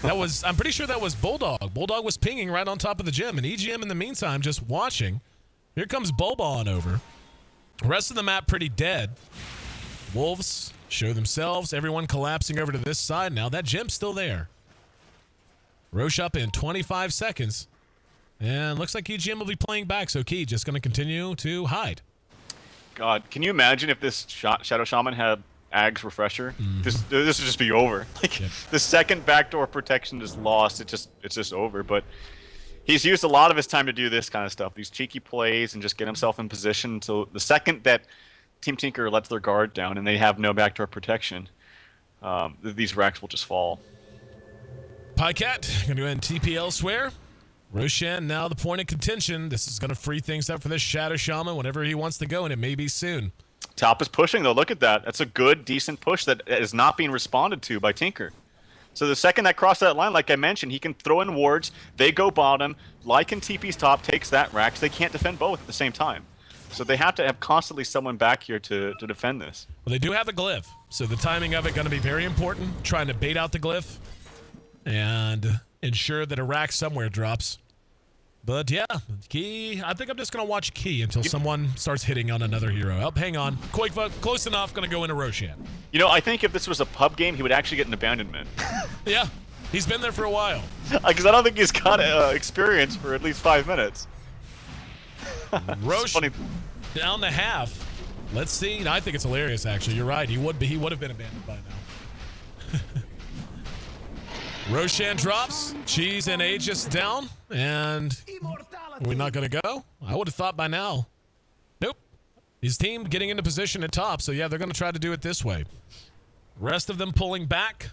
I'm pretty sure that was Bulldog. Bulldog was pinging right on top of the gym, and EGM in the meantime just watching. Here comes Bulba on over. Rest of the map pretty dead. Wolves show themselves. Everyone collapsing over to this side now. That gem's still there. Roche up in 25 seconds. And looks like EGM will be playing back, so Key just going to continue to hide. God, can you imagine if this Shadow Shaman had Ag's Refresher? This would just be over. Like, the second backdoor protection is lost. It's just over. But he's used a lot of his time to do this kind of stuff, these cheeky plays, and just get himself in position. So the second that Team Tinker lets their guard down and they have no backdoor protection, these racks will just fall. Pycat going to go ahead and TP elsewhere. Roshan now the point of contention. This is going to free things up for this Shadow Shaman whenever he wants to go, and it may be soon. Top is pushing, though. Look at that. That's a good, decent push that is not being responded to by Tinker. So the second that crossed that line, like I mentioned, he can throw in wards. They go bottom. Lycan TP's top, takes that rack. So they can't defend both at the same time. So they have to have constantly someone back here to defend this. Well, they do have a glyph, so the timing of it going to be very important. Trying to bait out the glyph and ensure that a rack somewhere drops. But yeah, Key, I think I'm just going to watch Key until someone starts hitting on another hero. Oh, hang on. Quakefoot, close enough, going to go into Roshan. You know, I think if this was a pub game, he would actually get an abandonment. Yeah, he's been there for a while. Because I don't think he's got experience for at least 5 minutes. Roshan down to half. Let's see. I think it's hilarious, actually. You're right. He would have been abandoned by now. Roshan drops. Cheese and Aegis down. And are we not going to go? I would have thought by now. Nope. His team getting into position at top. So, yeah, they're going to try to do it this way. Rest of them pulling back.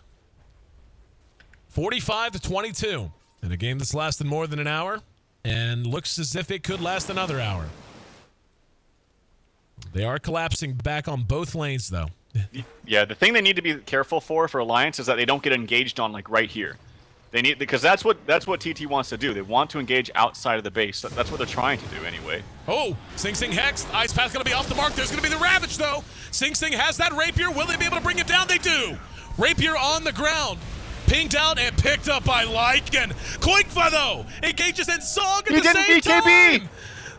45-22. In a game that's lasted more than an hour. And looks as if it could last another hour. They are collapsing back on both lanes, though. Yeah, the thing they need to be careful for Alliance is that they don't get engaged on like right here. They need, because that's what TT wants to do. They want to engage outside of the base. That's what they're trying to do anyway. Oh, Sing Sing hexed. Ice Path's going to be off the mark. There's going to be the Ravage, though. Sing Sing has that Rapier. Will they be able to bring it down? They do. Rapier on the ground. Pinged out and picked up by Lycan. Quakefa, though, engages in Song at the same time.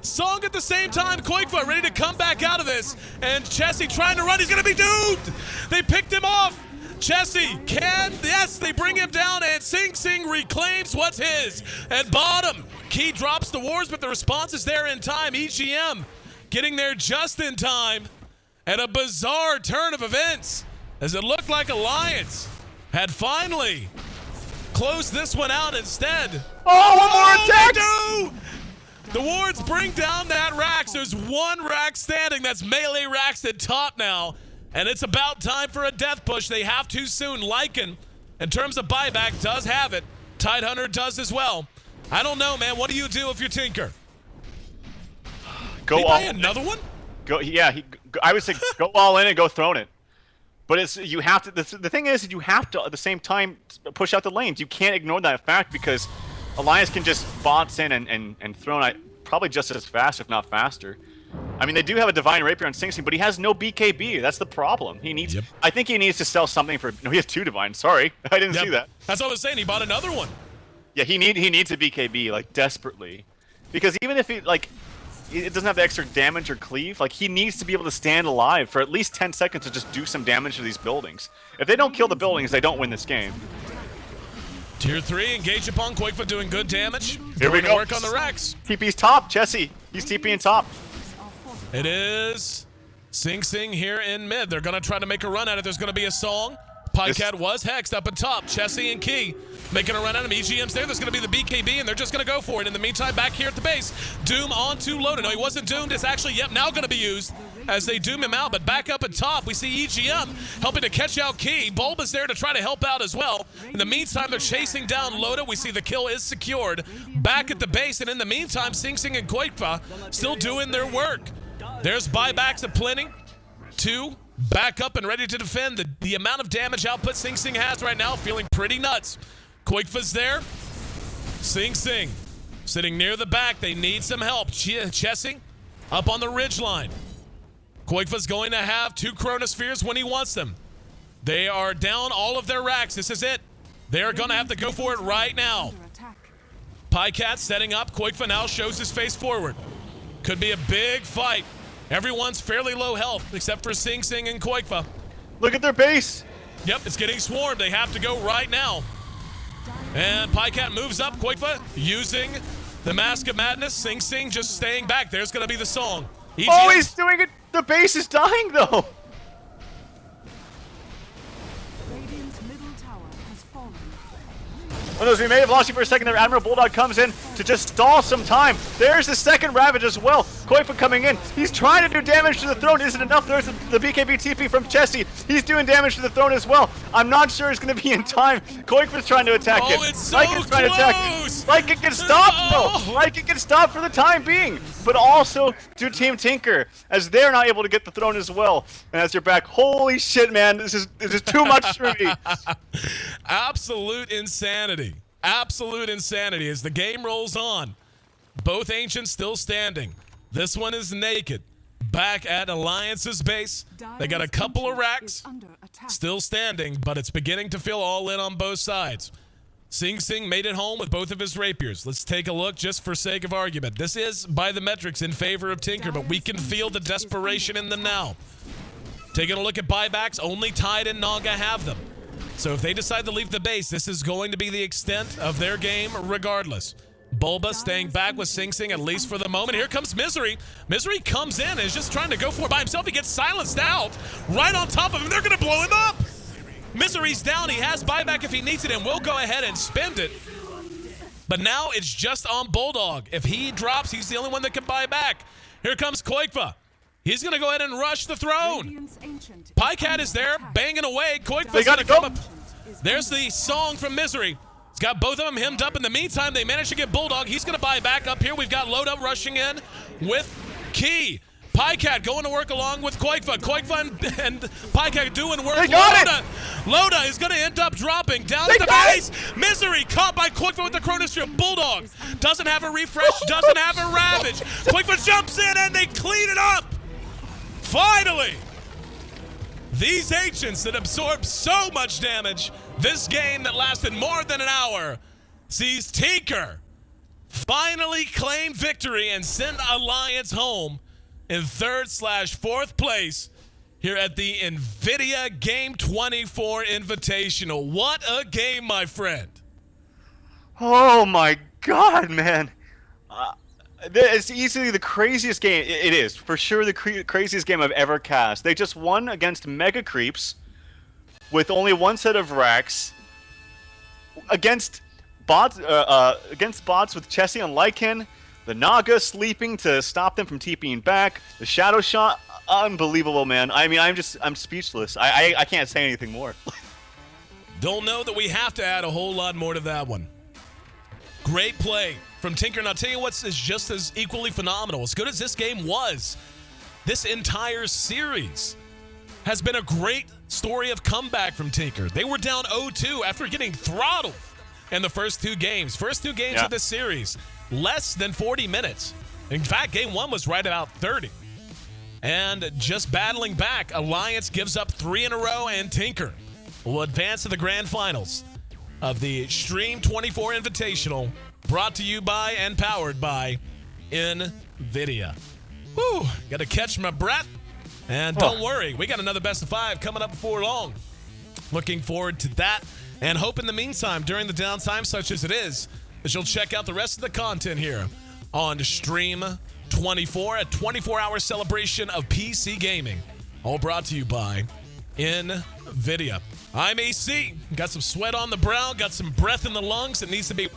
Song at the same time. Quakefa ready to come back out of this. And Chessie trying to run. He's going to be doomed. They picked him off. Chessie can, yes, they bring him down, and Sing Sing reclaims what's his. At bottom, Key drops the wards, but the response is there in time. EGM getting there just in time. At a bizarre turn of events, as it looked like Alliance had finally closed this one out instead. Oh, one more attack! They do! The wards bring down that Rax. There's one Rax standing. That's melee Rax at top now. And it's about time for a death push. They have too soon. Lycan, in terms of buyback, does have it. Tidehunter does as well. I don't know, man. What do you do if you're Tinker? Go all another one? Go, yeah. I would say go all in and go throne it. But you have to. The thing is, you have to at the same time push out the lanes. You can't ignore that fact because Alliance can just bots in and throne it probably just as fast, if not faster. I mean, they do have a Divine Rapier on Sing Sing, but he has no BKB. That's the problem. He needs. Yep. I think he needs to sell something for. No, he has 2 Divine. Sorry, I didn't see that. That's what I was saying. He bought another one. Yeah, he needs a BKB like desperately, because even if he like, it doesn't have the extra damage or cleave. Like he needs to be able to stand alive for at least 10 seconds to just do some damage to these buildings. If they don't kill the buildings, they don't win this game. Tier 3, engage upon Quakefoot doing good damage. Here we Going to go. work on the Rex. TP's top, Chessie. He's TPing top. It is Sing Sing here in mid. They're going to try to make a run at it. There's going to be a song. Pycat was hexed up at top. Chessie and Key making a run at him. EGM's there. There's going to be the BKB, and they're just going to go for it. In the meantime, back here at the base, Doom onto Loda. No, he wasn't doomed. It's actually, now going to be used as they doom him out. But back up at top, we see EGM helping to catch out Key. Bulba's there to try to help out as well. In the meantime, they're chasing down Loda. We see the kill is secured. Back at the base, and in the meantime, Sing Sing and Quakefa still doing their work. There's buybacks aplenty. 2 back up and ready to defend. The amount of damage output Sing Sing has right now, feeling pretty nuts. Quakefa's there. Sing Sing sitting near the back. They need some help. Chessie up on the ridge line. Quakefa's going to have 2 Chronospheres when he wants them. They are down all of their racks. This is it. They're going to have to go for it right now. Pycat setting up. Quakefa now shows his face forward. Could be a big fight. Everyone's fairly low health except for Sing Sing and Quakefa. Look at their base. Yep, it's getting swarmed. They have to go right now. And Pycat moves up. Quakefa using the Mask of Madness. Sing Sing just staying back. There's going to be the song. Oh, he's doing it. The base is dying, though. Radiant's middle tower has fallen. Oh, no, so we may have lost you for a second there. Admiral Bulldog comes in to just stall some time. There's the second Ravage as well. Quakefa coming in. He's trying to do damage to the throne. Isn't enough. There's the BKB TP from Chessie. He's doing damage to the throne as well. I'm not sure it's going to be in time. Quakefa's trying to attack it. Oh, it's so Lycan's trying to attack it. Lycan can stop, though. Lycan can stop for the time being. But also to Team Tinker, as they're not able to get the throne as well. And as you're back, holy shit, man. This is too much for me. Absolute insanity. Absolute insanity as the game rolls on. Both Ancients still standing. This one is naked. Back at Alliance's base. They got a couple of racks still standing, but it's beginning to feel all in on both sides. Sing Sing made it home with both of his rapiers. Let's take a look just for sake of argument. This is, by the metrics, in favor of Tinker, but we can feel the desperation in them now. Taking a look at buybacks, only Tide and Naga have them. So if they decide to leave the base, this is going to be the extent of their game regardless. Bulba staying back with Sing Sing, at least for the moment. Here comes Misery. Misery comes in and is just trying to go for it by himself. He gets silenced out right on top of him. They're going to blow him up. Misery's down. He has buyback if he needs it, and we'll go ahead and spend it. But now it's just on Bulldog. If he drops, he's the only one that can buy back. Here comes Quakefa. He's going to go ahead and rush the throne. Pycat is there, banging away. Quakefa's going to come up. There's the song from Misery. He's got both of them hemmed up. In the meantime, they managed to get Bulldog. He's going to buy back up here. We've got Loda rushing in with Key. Pycat going to work along with Quakefa. Quakefa and Pycat doing work. They got it! Loda is going to end up dropping down at the base. Misery caught by Quakefa with the Chronosphere. Bulldog doesn't have a refresh, doesn't have a Ravage. Quakefa jumps in and they clean it up. Finally! These Ancients that absorbed so much damage, this game that lasted more than an hour, sees Tinker finally claim victory and send Alliance home in 3rd/4th place here at the NVIDIA Game24 Invitational. What a game, my friend. Oh my god, man. It's easily the craziest game. It is, for sure, the craziest game I've ever cast. They just won against Mega Creeps with only one set of racks. Against bots with Chessie and Lycan. The Naga sleeping to stop them from TPing back. The Shadow Shot, unbelievable, man. I mean, I'm speechless. I can't say anything more. Don't know that we have to add a whole lot more to that one. Great play from Tinker. And I'll tell you what's is just as equally phenomenal. As good as this game was, this entire series has been a great story of comeback from Tinker. They were down 0-2 after getting throttled in the first 2 games. First 2 games of this series, less than 40 minutes. In fact, game 1 was right about 30. And just battling back, Alliance gives up 3 in a row, and Tinker will advance to the grand finals of the Stream 24 Invitational, brought to you by and powered by NVIDIA. Whew, gotta catch my breath. And don't worry, we got another best of 5 coming up before long. Looking forward to that, and hope in the meantime, during the downtime, such as it is, that you'll check out the rest of the content here on Stream 24, a 24-hour celebration of PC gaming, all brought to you by NVIDIA. I'm AC. Got some sweat on the brow, got some breath in the lungs that needs to be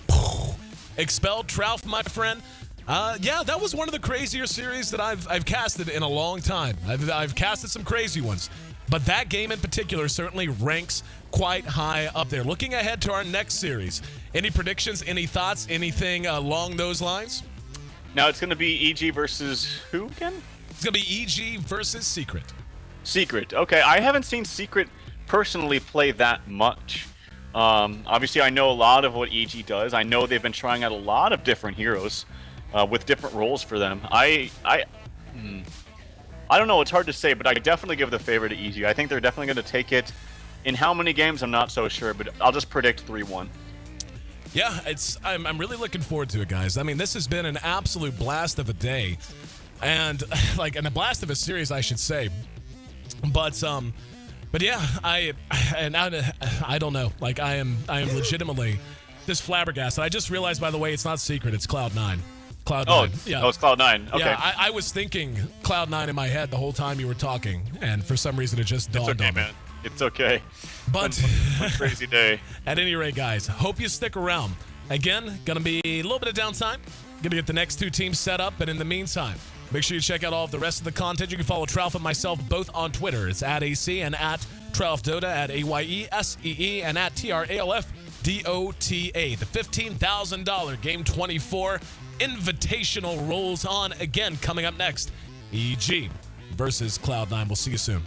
expelled. Trout, my friend. Yeah, that was one of the crazier series that I've casted in a long time. I've casted some crazy ones, but that game in particular certainly ranks quite high up there. Looking ahead to our next series, any predictions, any thoughts, anything along those lines? Now it's going to be EG versus who again? It's going to be EG versus Secret. Secret. Okay, I haven't seen Secret personally play that much. Obviously, I know a lot of what EG does. I know they've been trying out a lot of different heroes with different roles for them. I don't know. It's hard to say, but I definitely give the favor to EG. I think they're definitely going to take it. In how many games, I'm not so sure, but I'll just predict 3-1. Yeah, I'm really looking forward to it, guys. I mean, this has been an absolute blast of a day, and a blast of a series, I should say. But yeah, I don't know. Like, I am legitimately just flabbergasted. I just realized, by the way, it's not Secret. It's Cloud9. Cloud9. Oh, yeah. Oh, it's Cloud9. Okay. Yeah, I was thinking Cloud9 in my head the whole time you were talking, and for some reason it just dawned It's okay, on me. man. It's okay. But One crazy day. At any rate, guys, hope you stick around. Again, gonna be a little bit of downtime. Gonna get the next 2 teams set up, and in the meantime, make sure you check out all of the rest of the content. You can follow Trout and myself both on Twitter. It's at AC and at TralfDota, at AYESEE, and at TRALFDOTA. The $15,000 Game24 Invitational rolls on again. Coming up next, EG versus Cloud9. We'll see you soon.